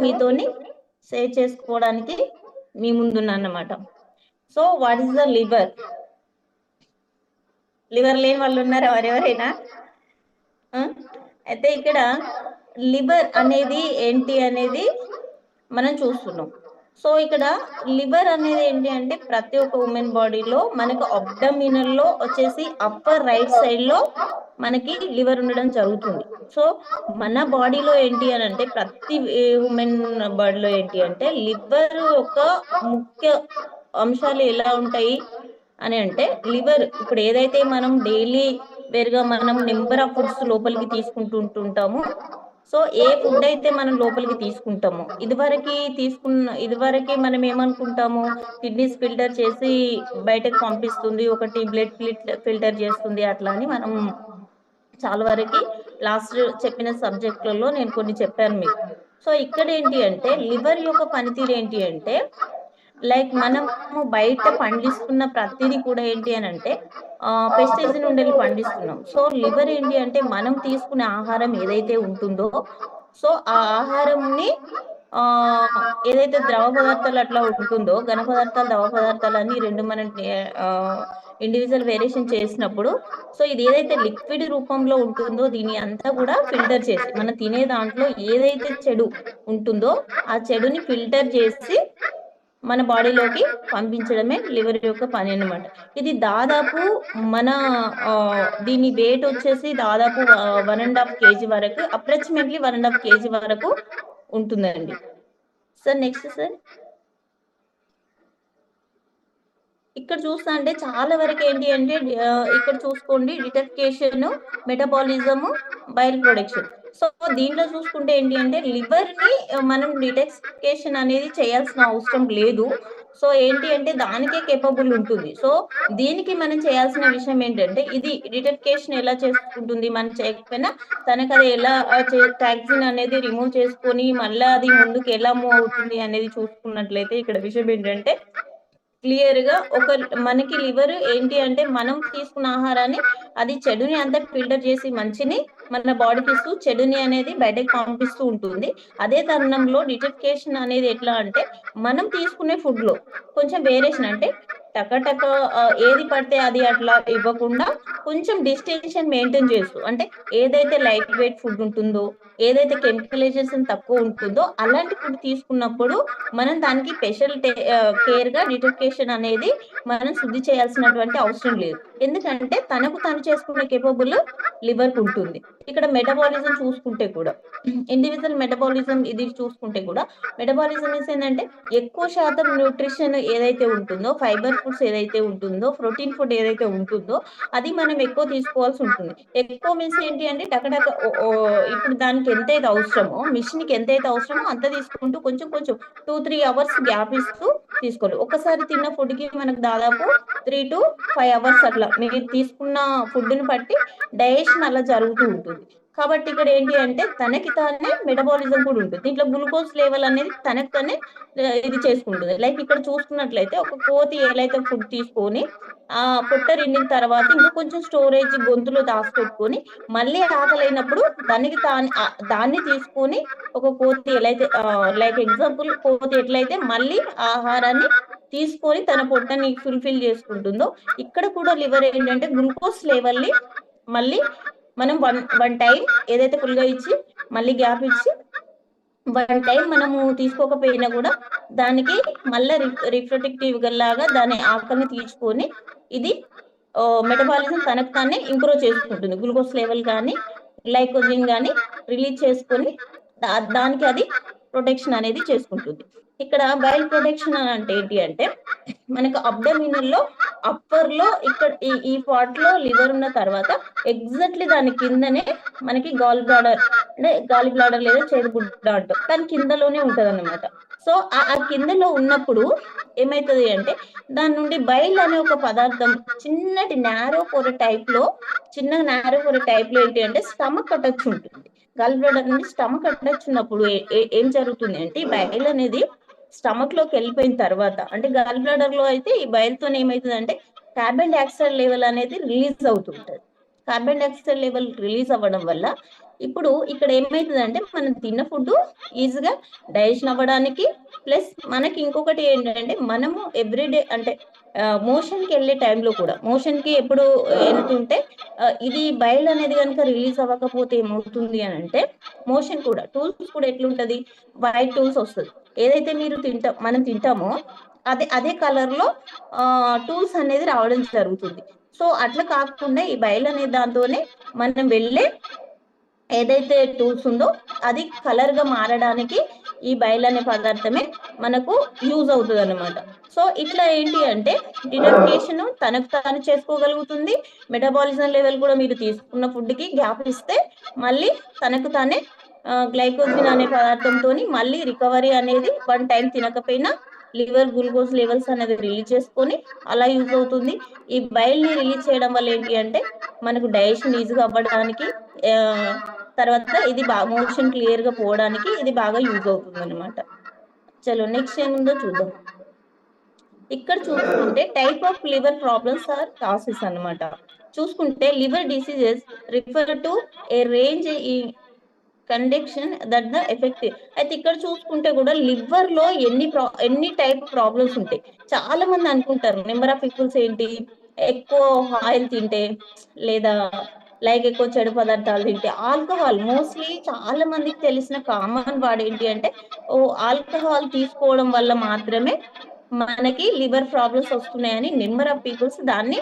మీతోని షేర్ చేసుకోవడానికి మీ ముందున్నా అన్నమాట. So what is the liver? Liver లేని వాళ్ళు ఉన్నారా ఎవరెవరైనా? అయితే ఇక్కడ లివర్ అనేది ఏంటి అనేది మనం చూస్తున్నాం. సో ఇక్కడ లివర్ అనేది ఏంటి అంటే ప్రతి ఒక్క ఉమెన్ బాడీలో మనకు అబ్డమినల్ లో వచ్చేసి అప్పర్ రైట్ సైడ్ లో మనకి లివర్ ఉండడం జరుగుతుంది. సో మన బాడీలో ఏంటి అని అంటే ప్రతి ఉమెన్ బాడీలో ఏంటి అంటే లివర్ యొక్క ముఖ్య అంశాలు ఎలా ఉంటాయి అని అంటే లివర్ ఇప్పుడు ఏదైతే మనం డైలీ వేరుగా మనం నెంబర్ ఆఫ్ ఫుడ్స్ లోపలికి తీసుకుంటుంటామో, సో ఏ ఫుడ్ అయితే మనం లోపలికి తీసుకుంటామో ఇదివరకే మనం ఏమనుకుంటాము, కిడ్నీస్ ఫిల్టర్ చేసి బయటకు పంపిస్తుంది, ఒకటి బ్లడ్ ఫిల్టర్ చేస్తుంది అట్లా అని మనం చాలా వరకు లాస్ట్ చెప్పిన సబ్జెక్టులలో నేను కొన్ని చెప్పాను మీకు. సో ఇక్కడ ఏంటి అంటే లివర్ యొక్క పనితీరు ఏంటి అంటే లైక్ మనము బయట పండిస్తున్న ప్రతిదీ కూడా ఏంటి అని అంటే పెస్టిసైడ్ నుండి పండిస్తున్నాం. సో లివర్ ఏంటి అంటే మనం తీసుకునే ఆహారం ఏదైతే ఉంటుందో, సో ఆ ఆహారంని ఏదైతే ద్రవ పదార్థాలు అట్లా ఉంటుందో, ఘన పదార్థాలు ద్రవ పదార్థాలు అని రెండు మనం ఇండివిజువల్ వేరియేషన్ చేసినప్పుడు, సో ఇది ఏదైతే లిక్విడ్ రూపంలో ఉంటుందో దీని అంతా కూడా ఫిల్టర్ చేసి మనం తినే దాంట్లో ఏదైతే చెడు ఉంటుందో ఆ చెడుని ఫిల్టర్ చేసి మన బాడీలోకి పంపించడమే లివర్ యొక్క పని అన్నమాట. ఇది దాదాపు మన దీని వెయిట్ వచ్చేసి దాదాపు 1.5 kg వరకు, అప్రాక్సిమేట్లీ 1.5 kg వరకు ఉంటుందండి. సార్ నెక్స్ట్ సార్, ఇక్కడ చూస్తా అంటే చాలా వరకు ఏంటి అంటే ఇక్కడ చూసుకోండి detoxification, metabolism, bile production. So దీంట్లో చూసుకుంటే ఏంటి అంటే లివర్ ని మనం డిటాక్సిఫికేషన్ అనేది చేయాల్సిన అవసరం లేదు. సో ఏంటి అంటే దానికే కేపబుల్ ఉంటుంది. సో దీనికి మనం చేయాల్సిన విషయం ఏంటంటే ఇది డిటాక్సిఫికేషన్ ఎలా చేసుకుంటుంది, మనం చేయకపోయినా తనకు అది ఎలా టాక్సిన్ అనేది రిమూవ్ చేసుకొని మళ్ళీ అది ముందుకు ఎలా మూవ్ అవుతుంది అనేది చూసుకున్నట్లయితే ఇక్కడ విషయం ఏంటంటే క్లియర్ గా మనకి లివర్ ఏంటి అంటే మనం తీసుకున్న ఆహారాన్ని అది చెడుని అంతా ఫిల్టర్ చేసి మంచిని మన బాడీకి ఇస్తూ చెడుని అనేది బయటకు పంపిస్తూ ఉంటుంది. అదే తరుణంలో డిటాక్సిఫికేషన్ అనేది ఎట్లా అంటే మనం తీసుకునే ఫుడ్ లో కొంచెం వేరియేషన్, అంటే టకటక ఏది పడితే అది అట్లా ఇవ్వకుండా కొంచెం డిస్టింక్షన్ మెయింటైన్ చేస్తూ, అంటే ఏదైతే లైట్ వెయిట్ ఫుడ్ ఉంటుందో, ఏదైతే కెమికలైజేషన్ తక్కువ ఉంటుందో అలాంటి ఫుడ్ తీసుకున్నప్పుడు మనం దానికి స్పెషల్ కేర్ గా డిటాక్సిఫికేషన్ అనేది మనం శుద్ధి చేయాల్సినటువంటి అవసరం లేదు. ఎందుకంటే తనకు తను చేసుకునే కేపబుల్ లివర్ కు ఉంటుంది. ఇక్కడ మెటబాలిజం చూసుకుంటే కూడా ఇండివిజువల్ మెటబాలిజం ఇది చూసుకుంటే కూడా మెటబాలిజం ఏంటంటే ఎక్కువ శాతం న్యూట్రిషన్ ఏదైతే ఉంటుందో, ఫైబర్ ఫుడ్స్ ఏదైతే ఉంటుందో, ప్రోటీన్ ఫుడ్ ఏదైతే ఉంటుందో అది మనం ఎక్కువ తీసుకోవాల్సి ఉంటుంది. ఎక్కువ మీన్స్ ఏంటి అంటే టకటక ఇప్పుడు దానికి ఎంతైతే అవసరమో, మిషన్ కి ఎంతైతే అవసరమో అంత తీసుకుంటూ కొంచెం 2-3 అవర్స్ గ్యాప్ ఇస్తూ తీసుకోవాలి. ఒకసారి తిన్న ఫుడ్ కి మనకు దాదాపు 3 to 5 అవర్స్ అట్లా మీరు తీసుకున్న ఫుడ్ ని బట్టి డైజెషన్ అలా జరుగుతూ ఉంటుంది. కాబట్టి ఇక్కడ ఏంటి అంటే తనకి తానే మెటబాలిజం కూడా ఉంటుంది. దీంట్లో గ్లూకోజ్ లెవెల్ అనేది తనకి తానే ఇది చేసుకుంటుంది. లైక్ ఇక్కడ చూసుకున్నట్లయితే ఒక కోతి ఏలైతే ఫుడ్ తీసుకొని పొట్ట నిండిన తర్వాత ఇంకా కొంచెం స్టోరేజ్ గొంతులో దాచిపెట్టుకొని మళ్ళీ ఆకలైనప్పుడు దాన్ని తీసుకొని ఒక కోతి ఎలైతే లైక్ ఎగ్జాంపుల్ కోతి ఎట్లయితే మళ్ళీ ఆహారాన్ని తీసుకొని తన పొట్టని ఫుల్ఫిల్ చేసుకుంటుందో, ఇక్కడ కూడా లివర్ ఏంటంటే గ్లూకోజ్ లెవెల్ ని మళ్ళీ మనం వన్ టైం ఏదైతే ఫుల్ గా ఇచ్చి మళ్ళీ గ్యాప్ ఇచ్చి 1 టైం మనము తీసుకోకపోయినా కూడా దానికి మళ్ళీ రిఫ్రెక్టివ్ లాగా దాని ఆకలిని తీర్చుకొని ఇది మెటబాలిజం తనకు తానే ఇంప్రూవ్ చేసుకుంటుంది. గ్లూకోజ్ లెవెల్ కానీ గ్లైకోజిన్ కానీ రిలీజ్ చేసుకొని దానికి అది ప్రొటెక్షన్ అనేది చేసుకుంటుంది. ఇక్కడ బైల్ ప్రొటెక్షన్ అంటే ఏంటి అంటే మనకు అబ్డమినల్ లో అప్పర్ లో ఇక్కడ ఈ పార్ట్ లో లివర్ ఉన్న తర్వాత ఎగ్జాక్ట్లీ దాని కిందనే మనకి గాల్ బ్లాడర్ లేదా చేదుగుడ్డ అంటాం, దాని కిందలోనే ఉంటది అన్నమాట. సో ఆ కిందలో ఉన్నప్పుడు ఏమైతుంది అంటే దాని నుండి బైల్ అనే ఒక పదార్థం చిన్నటి నారో పొర టైప్ లో ఏంటి అంటే స్టమక్ అటాచ్ ఉంటుంది. గాల్ బ్లాడర్ నుండి స్టమక్ అటాచ్ ఉన్నప్పుడు ఏం జరుగుతుంది అంటే ఈ బైల్ అనేది స్టమక్ లోకి వెళ్ళిపోయిన తర్వాత, అంటే గాల్ బ్లాడర్ లో అయితే ఈ బైల్ తో ఏమైతుంది అంటే కార్బన్ డైఆక్సైడ్ లెవెల్ అనేది రిలీజ్ అవుతుంటది. కార్బన్ డైఆక్సైడ్ లెవెల్ రిలీజ్ అవ్వడం వల్ల ఇప్పుడు ఇక్కడ ఏమైతుందంటే మనం తిన్న ఫుడ్ ఈజీగా డైజెషన్ అవ్వడానికి, ప్లస్ మనకి ఇంకొకటి ఏంటంటే మనము ఎవ్రీడే అంటే మోషన్ కి వెళ్ళే టైంలో కూడా మోషన్ కి ఎప్పుడు వెళ్తుంటే ఇది బైల్ అనేది కనుక రిలీజ్ అవ్వకపోతే ఏమవుతుంది అని అంటే మోషన్ కూడా టూల్స్ కూడా ఎట్లుంటది, వైట్ టూల్స్ వస్తుంది. ఏదైతే మీరు మనం తింటామో అదే అదే కలర్ లో టూల్స్ అనేది రావడం జరుగుతుంది. సో అట్లా కాకుండా ఈ బైల్ అనే దాంతోనే మనం వెళ్ళే ఏదైతే టూల్స్ ఉందో అది కలర్ గా మారడానికి ఈ బైల్ అనే పదార్థమే మనకు యూజ్ అవుతుంది అనమాట. సో ఇట్లా ఏంటి అంటే డిటర్ఫికేషన్ తనకు తాను చేసుకోగలుగుతుంది. మెటబాలిజం లెవెల్ కూడా మీరు తీసుకున్న ఫుడ్ కి గ్యాప్ ఇస్తే మళ్ళీ తనకు తానే గ్లైకోజిన్ అనే పదార్థంతో మళ్ళీ రికవరీ అనేది 1 టైం తినకపోయినా లివర్ గ్లూకోజ్ లెవెల్స్ అనేది రిలీజ్ చేసుకొని అలా యూజ్ అవుతుంది. ఈ బైల్ ని రిలీజ్ చేయడం వల్ల ఏంటి అంటే మనకు డైజెషన్ ఈజీగా అవ్వడానికి, తర్వాత ఇది మోషన్ క్లియర్ గా పోవడానికి ఇది బాగా యూజ్ అవుతుంది అనమాట. చలో నెక్స్ట్ ఏముందో చూద్దాం. ఇక్కడ చూసుకుంటే type of liver problems are cases అన్నమాట. చూసుకుంటే liver diseases refer to a range ఈ కండిషన్ దట్ ద ఎఫెక్ట్. అయితే ఇక్కడ చూసుకుంటే కూడా లివర్ లో ఎన్ని టైప్ ప్రాబ్లమ్స్ ఉంటాయి. చాలా మంది అనుకుంటారు నెంబర్ ఆఫ్ పీపుల్స్ ఏంటి, ఎక్కువ ఆయిల్ తింటే లేదా లైక్ ఎక్కువ చెడు పదార్థాలు తింటే, ఆల్కహాల్ మోస్ట్లీ చాలా మందికి తెలిసిన కామన్ వాడు ఏంటి అంటే ఆల్కహాల్ తీసుకోవడం వల్ల మాత్రమే మనకి లివర్ ప్రాబ్లమ్స్ వస్తున్నాయని నెంబర్ ఆఫ్ పీపుల్స్ దాన్ని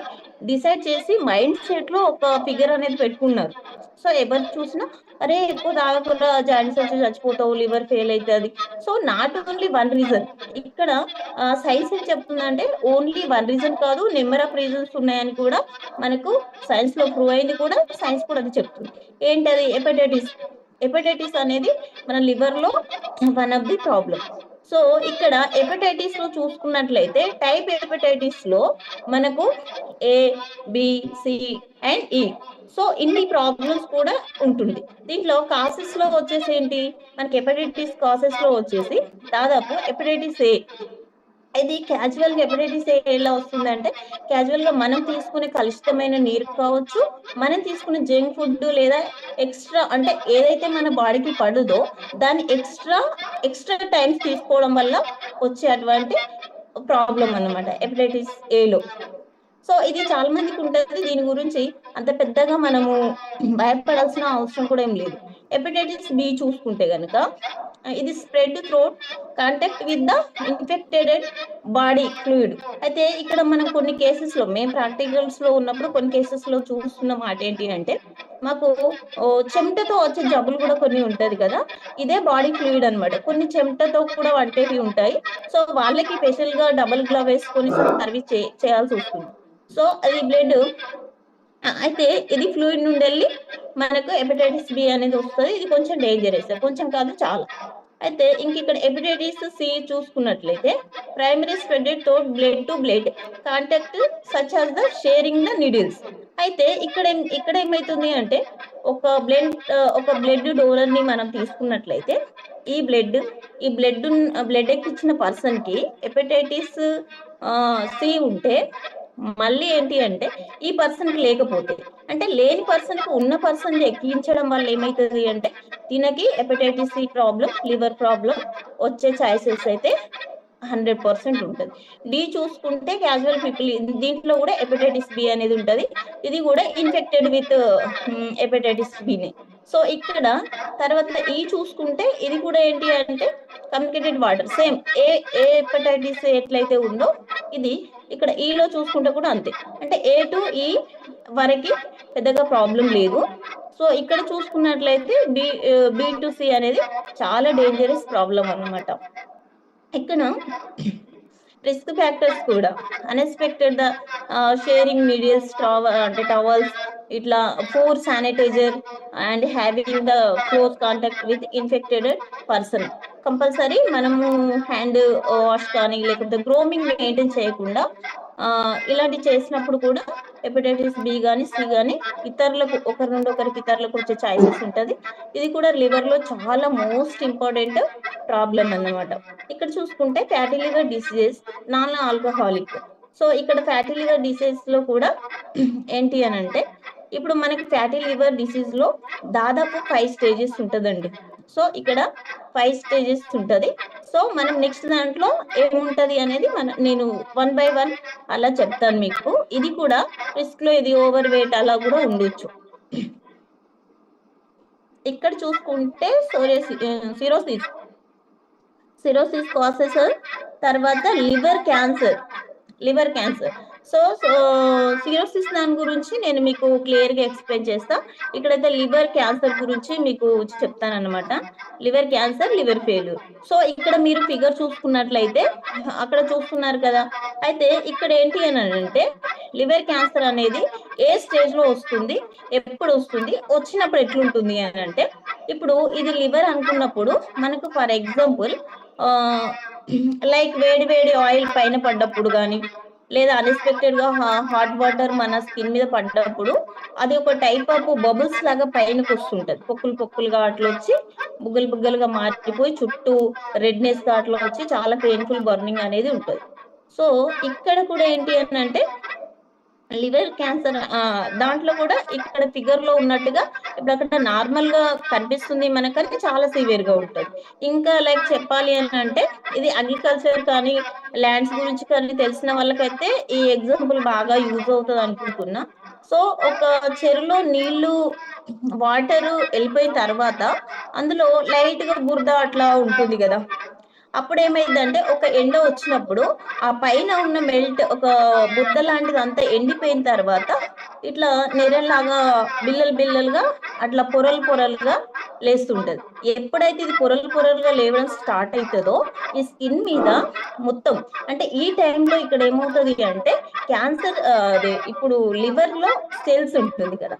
డిసైడ్ చేసి మైండ్ సెట్ లో ఒక ఫిగర్ అనేది పెట్టుకున్నారు. సో ఎవరు చూసినా అరే ఎక్కువ తాగకుండా జాండీస్ వచ్చి చచ్చిపోతావు, లివర్ ఫెయిల్ అవుతుంది. So not only one reason. ఇక్కడ సైన్స్ ఏం చెప్తుందంటే ఓన్లీ వన్ రీజన్ కాదు, నెంబర్ ఆఫ్ రీజన్స్ ఉన్నాయని కూడా మనకు సైన్స్ లో ప్రూవ్ అయింది కూడా, సైన్స్ కూడా అది చెప్తుంది. ఏంటది? హెపటైటిస్. హెపటైటిస్ అనేది మన లివర్ లో one of the problem. So ఇక్కడ హెపటైటిస్ లో చూసుకున్నట్లయితే టైప్ హెపటైటిస్ లో మనకు ఏ, బి, సి అండ్ ఈ. సో ఇన్ని ప్రాబ్లమ్స్ కూడా ఉంటుంది. దీంట్లో కాసెస్ లో వచ్చేసి ఏంటి, మనకి హెపటైటిస్ కాసెస్ లో వచ్చేసి దాదాపు హెపటైటిస్ ఏ. ఇది క్యాజువల్ హెపటైటిస్ ఏ ఎలా వస్తుందంటే క్యాజువల్ గా మనం తీసుకునే కలుషితమైన నీరు కావచ్చు, మనం తీసుకునే జంక్ ఫుడ్ లేదా ఎక్స్ట్రా అంటే ఏదైతే మన బాడీకి పడుదో దాన్ని ఎక్స్ట్రా టైమ్స్ తీసుకోవడం వల్ల వచ్చేటువంటి ప్రాబ్లం అన్నమాట హెపటైటిస్ ఏలో. సో ఇది చాలా మందికి ఉంటుంది. దీని గురించి అంత పెద్దగా మనము భయపడాల్సిన అవసరం కూడా ఏం లేదు. హెపటైటిస్ బి చూసుకుంటే గనక ఇది spread through contact with the infected body fluid. అయితే ఇక్కడ మనం కొన్ని కేసెస్ లో మేము ప్రాక్టికల్స్ లో ఉన్నప్పుడు కొన్ని కేసెస్ లో చూస్తున్న మాట ఏంటి అంటే మాకు చెమటతో వచ్చే జబ్బులు కూడా కొన్ని ఉంటది కదా, ఇదే బాడీ ఫ్లూయిడ్ అన్నమాట. కొన్ని చెమటతో కూడా వంటేవి ఉంటాయి. సో వాళ్ళకి స్పెషల్ గా డబుల్ గ్లవ్ వేసుకొని సర్వీస్ చేయాల్సి వస్తుంది. సో అది బ్లడ్ అయితే ఇది ఫ్లూయిడ్ నుండి వెళ్ళి మనకు హెపటైటిస్ బి అనేది వస్తుంది. ఇది కొంచెం డేంజరస్, కొంచెం కాదు చాలా. అయితే ఇంక ఇక్కడ హెపటైటిస్ సి చూసుకున్నట్లయితే primary spreaded through blood to blood contact such as the sharing the needles. అయితే ఇక్కడ ఏమైతుంది అంటే ఒక బ్లడ్ డోనర్ ని మనం తీసుకున్నట్లయితే ఈ బ్లడ్ ఎక్కిచ్చిన పర్సన్ కి హెపటైటిస్ సి ఉంటే మళ్ళీ ఏంటి అంటే ఈ పర్సన్ కి లేకపోతే అంటే లేని పర్సన్ కు ఉన్న పర్సన్ ఎక్కించడం వల్ల ఏమైతుంది అంటే దీనికి hepatitis C problem, liver problem వచ్చే ఛాయిసెస్ అయితే 100% ఉంటుంది. డి చూసుకుంటే క్యాజువల్ పీపుల్, దీంట్లో కూడా హెపటైటిస్ బి అనేది ఉంటది. ఇది కూడా ఇన్ఫెక్టెడ్ విత్ హెపటైటిస్ బిని. సో ఇక్కడ తర్వాత ఈ చూసుకుంటే ఇది కూడా ఏంటి అంటే కమ్యూనికేటెడ్ వాటర్ సేమ్ ఏ హెపటైటిస్ ఎట్లయితే ఉందో ఇది ఇక్కడ ఈలో చూసుకుంటే కూడా అంతే. అంటే ఏ టు ఈ వరకు పెద్దగా ప్రాబ్లం లేదు. సో ఇక్కడ చూసుకున్నట్లయితే బి టు సి అనేది చాలా డేంజరస్ ప్రాబ్లం అన్నమాట. ఇక్కడ రిస్క్ ఫ్యాక్టర్స్ కూడా అన్ఎక్స్పెక్టెడ్ ద షేరింగ్ నీడిల్స్, అంటే టవల్స్, ఇట్లా poor sanitiser and having the close contact with infected person. Compulsory మనము హ్యాండ్ వాష్ కానీ లేకపోతే గ్రోమింగ్ మెయింటైన్ చేయకుండా ఇలాంటి చేసినప్పుడు కూడా హెపటైటిస్ బి కానీ సి కానీ ఇతరులకు ఒకరి నుండి ఒకరికి ఇతరులకు వచ్చే ఛాయిసెస్ ఉంటుంది. ఇది కూడా లివర్ లో చాలా మోస్ట్ ఇంపార్టెంట్ ప్రాబ్లం అన్నమాట. ఇక్కడ చూసుకుంటే fatty liver diseases non alcoholic. So ఇక్కడ ఫ్యాటీ లివర్ డిసీజ్ లో కూడా ఏంటి అని అంటే ఇప్పుడు మనకి ఫ్యాటీ లివర్ డిసీజ్ లో దాదాపు 5 స్టేజెస్ ఉంటదండి. సో ఇక్కడ 5 స్టేజెస్ ఉంటది. సో మనం నెక్స్ట్ దాంట్లో ఏముంటది అనేది నేను 1 బై 1 అలా చెప్తాను మీకు. ఇది కూడా రిస్క్ లో ఇది ఓవర్ వెయిట్ అలా కూడా ఉండొచ్చు. ఇక్కడ చూసుకుంటే సిరోసిస్ కాసెస్, తర్వాత లివర్ క్యాన్సర్. సో సిరోసిస్ దాని గురించి నేను మీకు క్లియర్ గా ఎక్స్ప్లెయిన్ చేస్తా. ఇక్కడైతే లివర్ క్యాన్సర్ గురించి మీకు చెప్తానన్నమాట. Liver cancer, liver failure. So ఇక్కడ మీరు ఫిగర్ చూసుకున్నట్లయితే అక్కడ చూస్తున్నారు కదా. అయితే ఇక్కడ ఏంటి అని అంటే లివర్ క్యాన్సర్ అనేది ఏ స్టేజ్ లో వస్తుంది, ఎప్పుడు వస్తుంది, వచ్చినప్పుడు ఎట్లుంటుంది అని అంటే, ఇప్పుడు ఇది లివర్ అనుకున్నప్పుడు మనకు ఫర్ ఎగ్జాంపుల్ లైక్ వేడి వేడి ఆయిల్ పైన పడ్డప్పుడు కానీ, లేదా అన్ఎక్స్పెక్టెడ్ గా హాట్ వాటర్ మన స్కిన్ మీద పడ్డప్పుడు అది ఒక టైప్ ఆఫ్ బబుల్స్ లాగా పైనకు వస్తుంటది. పొక్కులుగా అట్లా వచ్చి బుగ్గలుగా మారిపోయి చుట్టూ రెడ్నెస్ గా అట్లా వచ్చి చాలా పెయిన్ఫుల్ బర్నింగ్ అనేది ఉంటది. సో ఇక్కడ కూడా ఏంటి అని అంటే లివర్ క్యాన్సర్ దాంట్లో కూడా ఇక్కడ ఫిగర్ లో ఉన్నట్టుగా ఇప్పుడు అక్కడ నార్మల్ గా కనిపిస్తుంది మనకని చాలా సివియర్ గా ఉంటది. ఇంకా లైక్ చెప్పాలి అని అంటే ఇది అగ్రికల్చర్ కానీ ల్యాండ్స్ గురించి కానీ తెలిసిన వాళ్ళకైతే ఈ ఎగ్జాంపుల్ బాగా యూజ్ అవుతుంది అనుకుంటున్నా. సో ఒక చెరువులో నీళ్లు వాటర్ వెళ్ళిపోయిన తర్వాత అందులో లైట్ గా బురద అట్లా ఉంటుంది కదా. అప్పుడు ఏమైందంటే ఒక ఎండ వచ్చినప్పుడు ఆ పైన ఉన్న మెల్ట్ ఒక బుద్ద లాంటిది అంతా ఎండిపోయిన తర్వాత ఇట్లా నెరల్లాగా బిల్లలుగా అట్లా పొరలుగా లేస్తుంటది. ఎప్పుడైతే ఇది పొరలుగా లేవడం స్టార్ట్ అవుతుందో ఈ స్కిన్ మీద మొత్తం అంటే ఈ టైంలో ఇక్కడ ఏమవుతుంది అంటే క్యాన్సర్ అదే ఇప్పుడు లివర్ లో సెల్స్ ఉంటుంది కదా.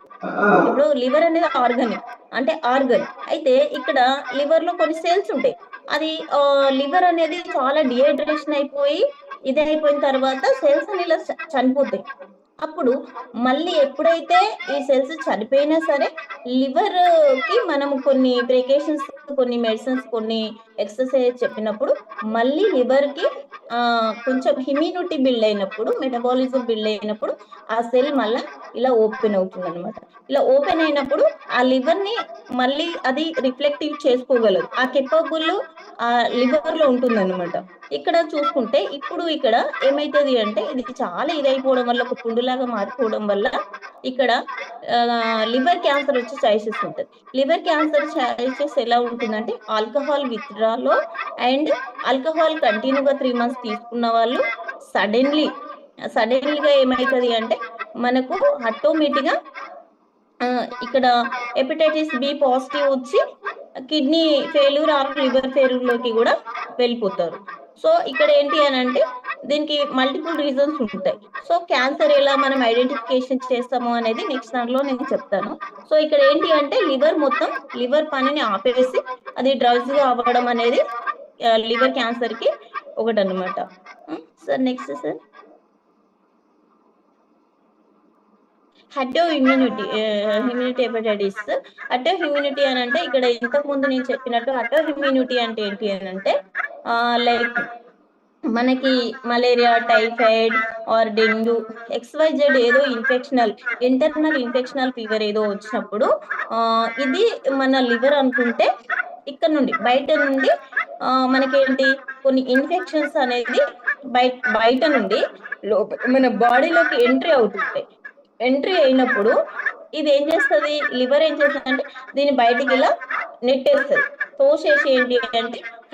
ఇప్పుడు లివర్ అనేది ఆర్గన్ అయితే ఇక్కడ లివర్ లో కొన్ని సెల్స్ ఉంటాయి. అది లివర్ అనేది చాలా డిహైడ్రేషన్ అయిపోయి అయిపోయిన తర్వాత సెల్స్ అని ఇలా చనిపోతాయి. అప్పుడు మళ్ళీ ఎప్పుడైతే ఈ సెల్స్ చనిపోయినా సరే లివర్ కి మనం కొన్ని ప్రికాషన్స్, కొన్ని మెడిసిన్స్, కొన్ని ఎక్సర్సైజ్ చెప్పినప్పుడు మళ్ళీ లివర్ కి కొంచెం ఇమ్యూనిటీ బిల్డ్ అయినప్పుడు, మెటబాలిజం బిల్డ్ అయినప్పుడు ఆ సెల్ మళ్ళీ ఇలా ఓపెన్ అవుతుంది అనమాట. ఇలా ఓపెన్ అయినప్పుడు ఆ లివర్ ని మళ్ళీ అది రిఫ్లెక్టివ్ చేసుకోగలదు. ఆ కెపబుల్ ఆ లివర్ లో ఉంటుంది అనమాట. ఇక్కడ చూసుకుంటే ఇప్పుడు ఇక్కడ ఏమైతుంది అంటే ఇది చాలా ఇదైపోవడం వల్ల ఒక పుండులాగా మారిపోవడం వల్ల ఇక్కడ లివర్ క్యాన్సర్ వచ్చే ఛాయిసెస్ ఉంటుంది. లివర్ క్యాన్సర్ ఛాయిసెస్ ఎలా ఉంటుందంటే ఆల్కహాల్ విత్డ్రాలో అండ్ ఆల్కహాల్ కంటిన్యూగా 3 months తీసుకున్న వాళ్ళు సడన్లీగా ఏమైతుంది అంటే మనకు ఆటోమేటిక్ గా ఇక్కడ హెపటైటిస్ బి పాజిటివ్ వచ్చి kidney failure or liver failure లోకి కూడా వెళ్ళిపోతారు. సో ఇక్కడ ఏంటి అని అంటే దీనికి మల్టిపుల్ రీజన్స్ ఉంటాయి. సో క్యాన్సర్ ఎలా మనం ఐడెంటిఫికేషన్ చేస్తాము అనేది నెక్స్ట్ దాంట్లో నేను చెప్తాను. సో ఇక్కడ ఏంటి అంటే లివర్ పనిని ఆపేసి అది డ్రగ్స్ గా అవ్వడం అనేది లివర్ క్యాన్సర్ కి ఒకటి అనమాట. Sir next sir immunity hepatitis. Immunity అని అంటే ఇక్కడ ఇంతకు ముందు నేను చెప్పినట్టు ఇమ్యూనిటీ అంటే ఏంటి అని అంటే లైక్ మనకి malaria, typhoid or dengue XYZ ఏదో ఇంటర్నల్ ఇన్ఫెక్షనల్ ఫీవర్ ఏదో వచ్చినప్పుడు ఇది మన లివర్ అనుకుంటే ఇక్కడ నుండి బయట నుండి మనకేంటి కొన్ని ఇన్ఫెక్షన్స్ అనేది బయట నుండి మన బాడీలోకి ఎంట్రీ అయినప్పుడు ఇది ఏం చేస్తుంది, లివర్ ఏం చేస్తుంది అంటే దీన్ని బయటికి ఇలా నెట్టేస్తుంది. తోసేసి ఏంటి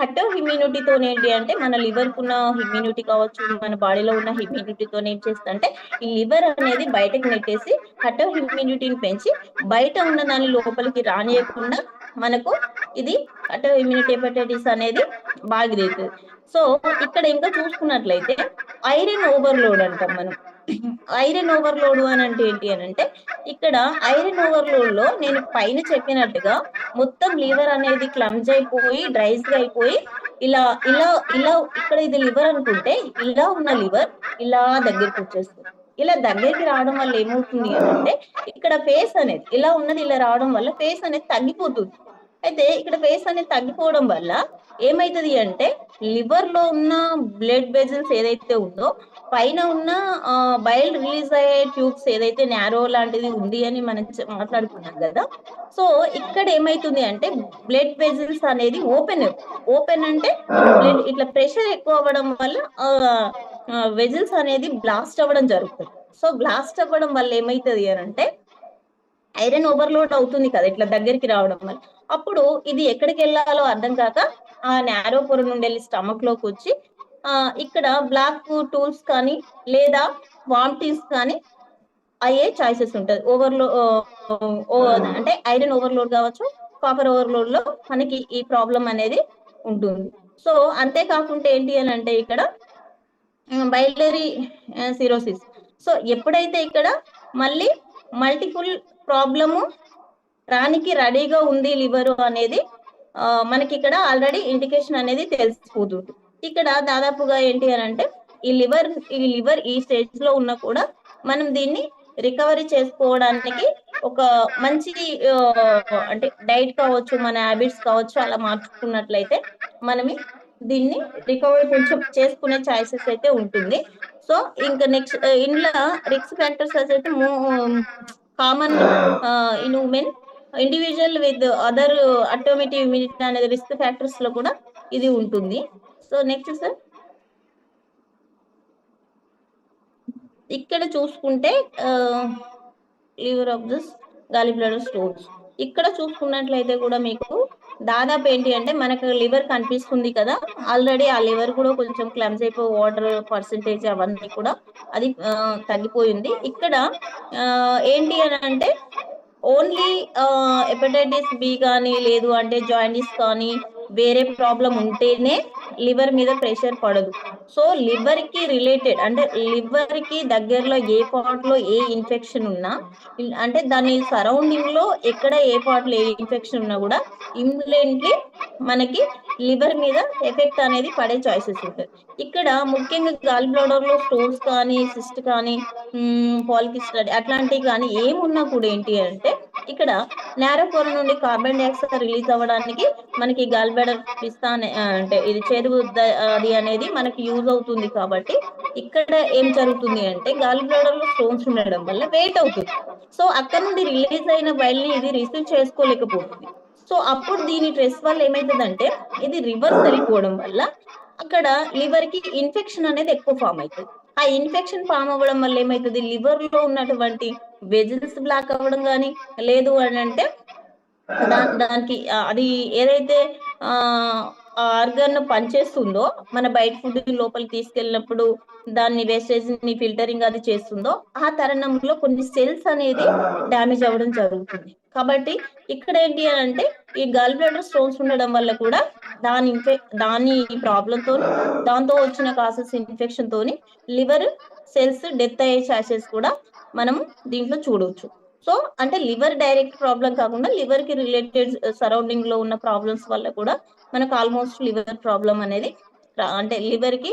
అంటే ఇమ్యూనిటీతో ఏంటి అంటే మన లివర్ కున్న ఇమ్యూనిటీ కావచ్చు, మన బాడీలో ఉన్న ఇమ్యూనిటీతో ఏం చేస్తుంది అంటే ఈ లివర్ అనేది బయటకు నెట్టేసి ఇమ్యూనిటీని పెంచి బయట ఉన్న దాని లోపలికి రానియకుండా మనకు ఇది ఇమ్యూనిటీ హెపటైటిస్ అనేది బాగా అవుతుంది. సో ఇక్కడ ఇంకా చూసుకున్నట్లయితే ఐరన్ ఓవర్లోడ్ అంటాం మనం. ఐరన్ ఓవర్లోడ్ అని అంటే ఏంటి అని అంటే ఇక్కడ ఐరన్ ఓవర్లోడ్ లో నేను పైన చెప్పినట్టుగా మొత్తం లివర్ అనేది క్లమ్జ్ అయిపోయి డ్రైస్ గా అయిపోయి ఇలా ఇక్కడ ఇది లివర్ అనుకుంటే ఇలా ఉన్న లివర్ ఇలా దగ్గరికి వచ్చేస్తుంది. ఇలా దగ్గరికి రావడం వల్ల ఏమవుతుంది అని అంటే ఇక్కడ ఫేస్ అనేది ఇలా ఉన్నది ఇలా రావడం వల్ల ఫేస్ అనేది తగ్గిపోతుంది. అయితే ఇక్కడ ఫేస్ అనేది తగ్గిపోవడం వల్ల ఏమైతుంది అంటే లివర్ లో ఉన్న బ్లడ్ వెజల్స్ ఏదైతే ఉందో పైన ఉన్న బైల్ రిలీజ్ అయ్యే ట్యూబ్స్ ఏదైతే నారో లాంటిది ఉంది అని మనం మాట్లాడుకున్నాం కదా. సో ఇక్కడ ఏమైతుంది అంటే బ్లడ్ వెజల్స్ అనేది ఓపెన్ అంటే బ్లడ్ ఇట్లా ప్రెషర్ ఎక్కువ అవ్వడం వల్ల వెజల్స్ అనేది బ్లాస్ట్ అవ్వడం జరుగుతుంది. సో బ్లాస్ట్ అవ్వడం వల్ల ఏమైతుంది అని అంటే ఐరన్ ఓవర్లోడ్ అవుతుంది కదా ఇట్లా దగ్గరికి రావడం వల్ల. అప్పుడు ఇది ఎక్కడికి వెళ్ళాలో అర్థం కాక ఆ నారో పొర నుండి వెళ్ళి స్టమక్ లోకి వచ్చి ఇక్కడ బ్లాక్ టూల్స్ కానీ లేదా వామిటింగ్స్ కానీ అయ్యే ఛాయిసెస్ ఉంటుంది. అంటే ఐరన్ ఓవర్లోడ్ కావచ్చు, కాపర్ ఓవర్లోడ్ లో మనకి ఈ ప్రాబ్లం అనేది ఉంటుంది. సో అంతేకాకుండా ఏంటి అని అంటే ఇక్కడ బైలరీ సిరోసిస్. సో ఎప్పుడైతే ఇక్కడ మళ్ళీ మల్టిపుల్ ప్రాబ్లము రానికి రెడీగా ఉంది లివర్ అనేది మనకి ఇక్కడ ఆల్రెడీ ఇండికేషన్ అనేది తెలిసిపోతుంది. ఇక్కడ దాదాపుగా ఏంటి అని అంటే ఈ లివర్ ఈ స్టేజ్ లో ఉన్నా కూడా మనం దీన్ని రికవరీ చేసుకోవడానికి ఒక మంచి అంటే డైట్ కావచ్చు, మన హ్యాబిట్స్ కావచ్చు, అలా మార్చుకున్నట్లయితే మనం దీన్ని రికవరీ కొంచెం చేసుకునే ఛాయిసెస్ అయితే ఉంటుంది. సో ఇంకా నెక్స్ట్ ఇంట్లో రిస్క్ ఫ్యాక్టర్స్ అయితే common in women, individual with other automotive immunity అనేది రిస్క్ ఫ్యాక్టర్స్ లో కూడా ఇది ఉంటుంది. సో నెక్స్ట్ సార్ ఇక్కడ చూసుకుంటే లివర్ ఆఫ్ దిస్ గాలి బ్లాడర్ స్టోన్స్. ఇక్కడ చూసుకున్నట్లయితే కూడా మీకు దాదాపు ఏంటి అంటే మనకు లివర్ కనిపిస్తుంది కదా, ఆల్రెడీ ఆ లివర్ కూడా కొంచెం క్లమ్స్ అయిపోయి వాటర్ పర్సెంటేజ్ అవన్నీ కూడా అది తగ్గిపోయింది. ఇక్కడ ఏంటి అని అంటే ఓన్లీ హెపటైటిస్ బి కానీ లేదు అంటే జాయిండిస్ కానీ వేరే ప్రాబ్లం ఉంటేనే లివర్ మీద ప్రెషర్ పడదు. సో లివర్ కి రిలేటెడ్ అంటే లివర్ కి దగ్గరలో ఏ పార్ట్ లో ఏ ఇన్ఫెక్షన్ ఉన్నా అంటే దాని సరౌండింగ్ లో ఎక్కడ ఏ పార్ట్ లో ఏ ఇన్ఫెక్షన్ ఉన్నా కూడా ఇమ్మీడియట్లీ మనకి లివర్ మీద ఎఫెక్ట్ అనేది పడే చాయిసెస్ ఉంటుంది. ఇక్కడ ముఖ్యంగా గాల్ బ్లాడర్ లో స్టోన్స్ కానీ, సిస్ట్ కానీ, పాలికిస్ట్ అట్లాంటివి కానీ ఏమున్నా కూడా ఏంటి అంటే ఇక్కడ నారో పొర నుండి కార్బన్ డైఆక్సైడ్ రిలీజ్ అవ్వడానికి మనకి గాల్ బ్లాడర్ పిస్తా అంటే ఇది చేదు అది అనేది మనకి యూజ్ అవుతుంది. కాబట్టి ఇక్కడ ఏం జరుగుతుంది అంటే గాల్ బ్లాడర్ లో స్టోన్స్ ఉండడం వల్ల వెయిట్ అవుతుంది. సో అక్కడ నుండి రిలీజ్ అయిన బైల్ ని ఇది రిసీవ్ చేసుకోలేకపోతుంది. సో అప్పుడు దీని స్ట్రెస్ వల్ల ఏమైతుందంటే ఇది రివర్స్ వెళ్ళిపోవడం వల్ల అక్కడ లివర్ కి ఇన్ఫెక్షన్ అనేది ఎక్కువ ఫామ్ అవుతుంది. ఆ ఇన్ఫెక్షన్ ఫామ్ అవ్వడం వల్ల ఏమైతుంది లివర్ లో ఉన్నటువంటి వెజల్స్ బ్లాక్ అవ్వడం కానీ లేదు అని అంటే దానికి అది ఏదైతే ఆర్గన్ పనిచేస్తుందో మన బయట ఫుడ్ లోపలికి తీసుకెళ్ళినప్పుడు దాన్ని వేస్టేజ్ ని ఫిల్టరింగ్ అది చేస్తుందో ఆ తరుణంలో కొన్ని సెల్స్ అనేది డ్యామేజ్ అవ్వడం జరుగుతుంది. కాబట్టి ఇక్కడ ఏంటి అని అంటే ఈ గాల్ బ్లాడర్ స్టోన్స్ ఉండడం వల్ల కూడా దాని ప్రాబ్లం తోని దాంతో వచ్చిన కాసెస్ ఇన్ఫెక్షన్ తోని లివర్ సెల్స్ డెత్ అయ్యే ఛాన్సెస్ కూడా మనం దీంట్లో చూడవచ్చు. సో అంటే లివర్ డైరెక్ట్ ప్రాబ్లం కాకుండా లివర్ కి రిలేటెడ్ సరౌండింగ్ లో ఉన్న ప్రాబ్లమ్స్ వల్ల కూడా మనకు ఆల్మోస్ట్ లివర్ ప్రాబ్లం అనేది అంటే లివర్ కి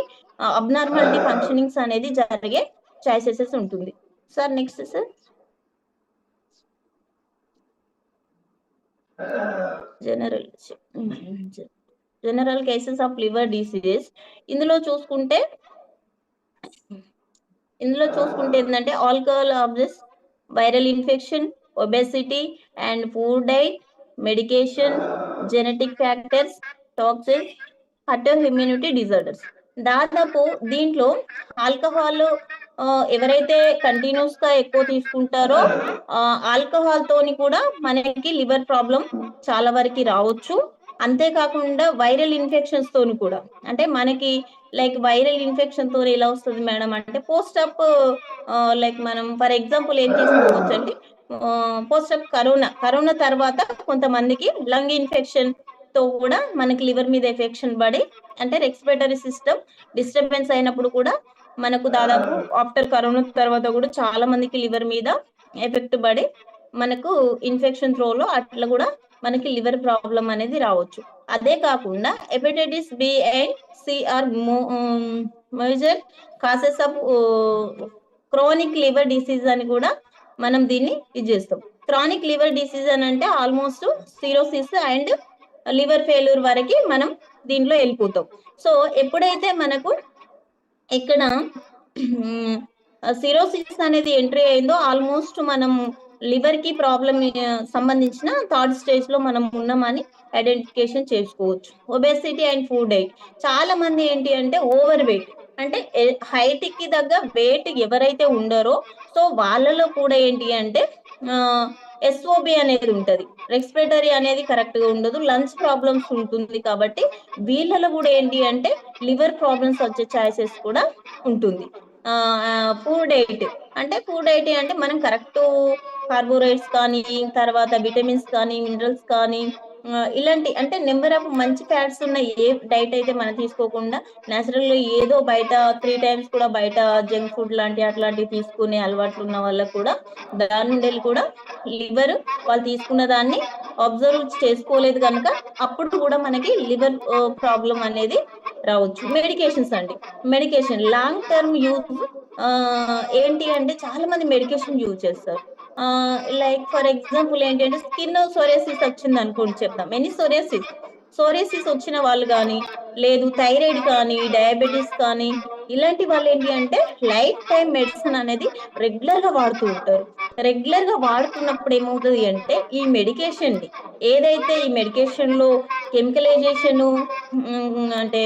అబ్నార్మాలిటీ ఫంక్షనింగ్స్ అనేది జరిగే ఛాయిసెస్ ఉంటుంది. Sir next sir general cases of liver diseases. ఇందులో చూసుకుంటే ఏంటంటే alcohol abuse, viral infection, obesity and food diet, medication, genetic factors, toxins, auto immunity disorders. దాదాపు దీంట్లో ఆల్కహాల్ ఎవరైతే కంటిన్యూస్ గా ఎక్కువ తీసుకుంటారో ఆల్కహాల్ తోని కూడా మనకి లివర్ ప్రాబ్లం చాలా వరకు రావచ్చు. అంతేకాకుండా వైరల్ ఇన్ఫెక్షన్స్ తోని కూడా అంటే మనకి లైక్ వైరల్ ఇన్ఫెక్షన్ తో ఎలా వస్తుంది మేడం అంటే పోస్ట్ అప్ లైక్ మనం ఫర్ ఎగ్జాంపుల్ ఏం తీసుకోవచ్చు అంటే పోస్ట్ అప్ కరోనా తర్వాత కొంతమందికి లంగ్ ఇన్ఫెక్షన్ తో కూడా మనకి లివర్ మీద ఎఫెక్షన్ పడి అంటే రెస్పిరేటరీ సిస్టమ్ డిస్టర్బెన్స్ అయినప్పుడు కూడా మనకు దాదాపు ఆఫ్టర్ కరోనా తర్వాత కూడా చాలా మందికి లివర్ మీద ఎఫెక్ట్ పడి మనకు ఇన్ఫెక్షన్ త్రోలో అట్లా కూడా మనకి లివర్ ప్రాబ్లం అనేది రావచ్చు. అదే కాకుండా hepatitis B and C are major cases of chronic liver disease అని కూడా మనం దీన్ని ఇది చేస్తాం. క్రానిక్ లివర్ డిసీజ్ అని అంటే almost cirrhosis and liver failure వరకు మనం దీంట్లో వెళ్ళిపోతాం. సో ఎప్పుడైతే మనకు ఇక్కడ సిరోసిస్ అనేది ఎంట్రీ అయిందో ఆల్మోస్ట్ మనం లివర్ కి ప్రాబ్లమ్ సంబంధించిన థర్డ్ స్టేజ్ లో మనం ఉన్నామని ఐడెంటిఫికేషన్ చేసుకోవచ్చు. ఒబేసిటీ అండ్ ఫుడ్ డైట్, చాలా మంది ఏంటి అంటే ఓవర్ వెయిట్, అంటే హైట్ కి తగ్గ వెయిట్ ఎవరైతే ఉండరో సో వాళ్ళలో కూడా ఏంటి అంటే ఎస్ఓబి అనేది ఉంటది, రెస్పిరేటరీ అనేది కరెక్ట్ గా ఉండదు, లంగ్స్ ప్రాబ్లమ్స్ ఉంటుంది. కాబట్టి వీళ్ళలో కూడా ఏంటి అంటే లివర్ ప్రాబ్లమ్స్ వచ్చే ఛాయిసెస్ కూడా ఉంటుంది. ఫుడ్ డైట్ అంటే మనం కరెక్ట్ కార్బోహైడ్రేట్స్ కానీ, తర్వాత విటమిన్స్ కానీ, మినరల్స్ కానీ, ఇలాంటి అంటే నెంబర్ ఆఫ్ మంచి ఫ్యాట్స్ ఉన్న ఏ డైట్ అయితే మనం తీసుకోకుండా నేచురల్ గా ఏదో బయట 3 టైమ్స్ కూడా బయట జంక్ ఫుడ్ అట్లాంటివి తీసుకునే అలవాట్లు ఉన్న వాళ్ళకు కూడా దాని నుండి కూడా లివర్ వాళ్ళు తీసుకున్న దాన్ని అబ్జర్వ్ చేసుకోలేదు కనుక అప్పుడు కూడా మనకి లివర్ ప్రాబ్లం అనేది రావచ్చు. మెడికేషన్స్ అండి, మెడికేషన్ లాంగ్ టర్మ్ యూజ్ ఏంటి అంటే చాలా మంది మెడికేషన్ యూజ్ చేస్తారు. లైక్ ఫర్ ఎగ్జాంపుల్ ఏంటంటే స్కిన్ సోరియాసిస్ వచ్చింది అనుకోండి, చెప్తాం ఎనీ సోరియాసిస్ వచ్చిన వాళ్ళు కానీ, లేదు థైరాయిడ్ కానీ, డయాబెటీస్ కానీ, ఇలాంటి వాళ్ళు ఏంటి అంటే లైఫ్ టైం మెడిసిన్ అనేది రెగ్యులర్ గా వాడుతూ ఉంటారు. రెగ్యులర్ గా వాడుతున్నప్పుడు ఏమవుతుంది అంటే ఈ మెడికేషన్ ని ఏదైతే ఈ మెడికేషన్ లో కెమికలైజేషన్ అంటే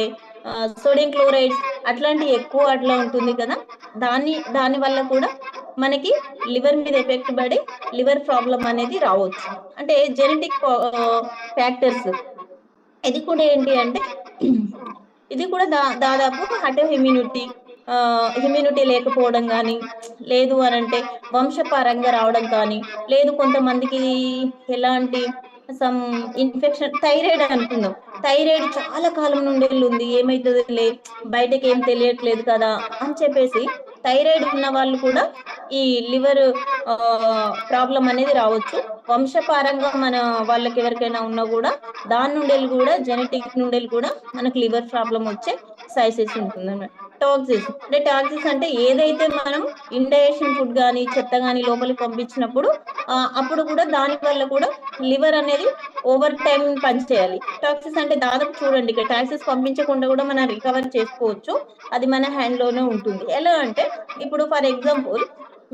సోడియం క్లోరైడ్స్ అట్లాంటివి ఎక్కువ అట్లా ఉంటుంది కదా, దాని వల్ల కూడా మనకి లివర్ మీద ఎఫెక్ట్ పడి లివర్ ప్రాబ్లం అనేది రావచ్చు. అంటే జెనెటిక్ ఫ్యాక్టర్స్, ఇది కూడా ఏంటి అంటే ఇది కూడా దాదాపు అంటే ఇమ్యూనిటీ లేకపోవడం కానీ, లేదు అని అంటే వంశపారంగా రావడం కానీ, లేదు కొంతమందికి ఎలాంటి సమ్ ఇన్ఫెక్షన్, థైరాయిడ్ అనుకుందాం, థైరాయిడ్ చాలా కాలం నుండి ఉంది, ఏమైతుంది లే బయటకి ఏం తెలియట్లేదు కదా అని చెప్పేసి థైరాయిడ్ ఉన్న వాళ్ళు కూడా ఈ లివర్ ప్రాబ్లం అనేది రావచ్చు. వంశపారంగా మన వాళ్ళకి ఎవరికైనా ఉన్నా కూడా దాని నుండి కూడా జెనెటిక్ నుండి కూడా మనకి లివర్ ప్రాబ్లం వచ్చే సైసెస్ ఉంటుంది. టాక్సిస్ అంటే ఏదైతే మనం ఇండైజెషన్ ఫుడ్ కానీ చెత్త కానీ లోపలికి పంపించినప్పుడు అప్పుడు కూడా దాని వల్ల కూడా లివర్ అనేది ఓవర్ టైం పనిచేయాలి. టాక్సిస్ అంటే దాదాపు చూడండి, ఇక్కడ టాక్సిస్ పంపించకుండా కూడా మనం రికవర్ చేసుకోవచ్చు, అది మన హ్యాండ్ లోనే ఉంటుంది. ఎలా అంటే ఇప్పుడు ఫర్ ఎగ్జాంపుల్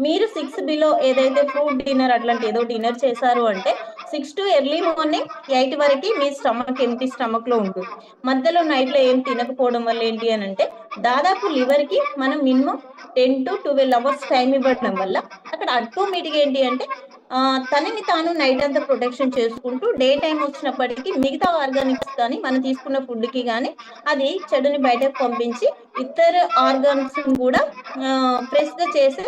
మీరు 6 బిలో ఏదైతే ఫ్రూట్ డిన్నర్ అట్లాంటి ఏదో డిన్నర్ చేశారు అంటే 6 to ఎర్లీ మార్నింగ్ 8 వరకు మీ స్టమక్ ఎంటీ స్టమక్ లో ఉంటుంది. మధ్యలో నైట్ లో ఏం తినకపోవడం వల్ల ఏంటి అని అంటే దాదాపు లివర్ కి మనం మినిమం 10 to 12 అవర్స్ టైం ఇవ్వడం వల్ల అక్కడ ఆటోమేటిక్ ఏంటి అంటే తనని తాను నైట్ అంతా ప్రొటెక్షన్ చేసుకుంటూ డే టైం వచ్చినప్పటికీ మిగతా ఆర్గానిక్స్ కానీ మనం తీసుకున్న ఫుడ్ కి కానీ అది చెడుని బయటకు పంపించి ఇతర ఆర్గాన్స్ కూడా ఫ్రెష్ గా చేసే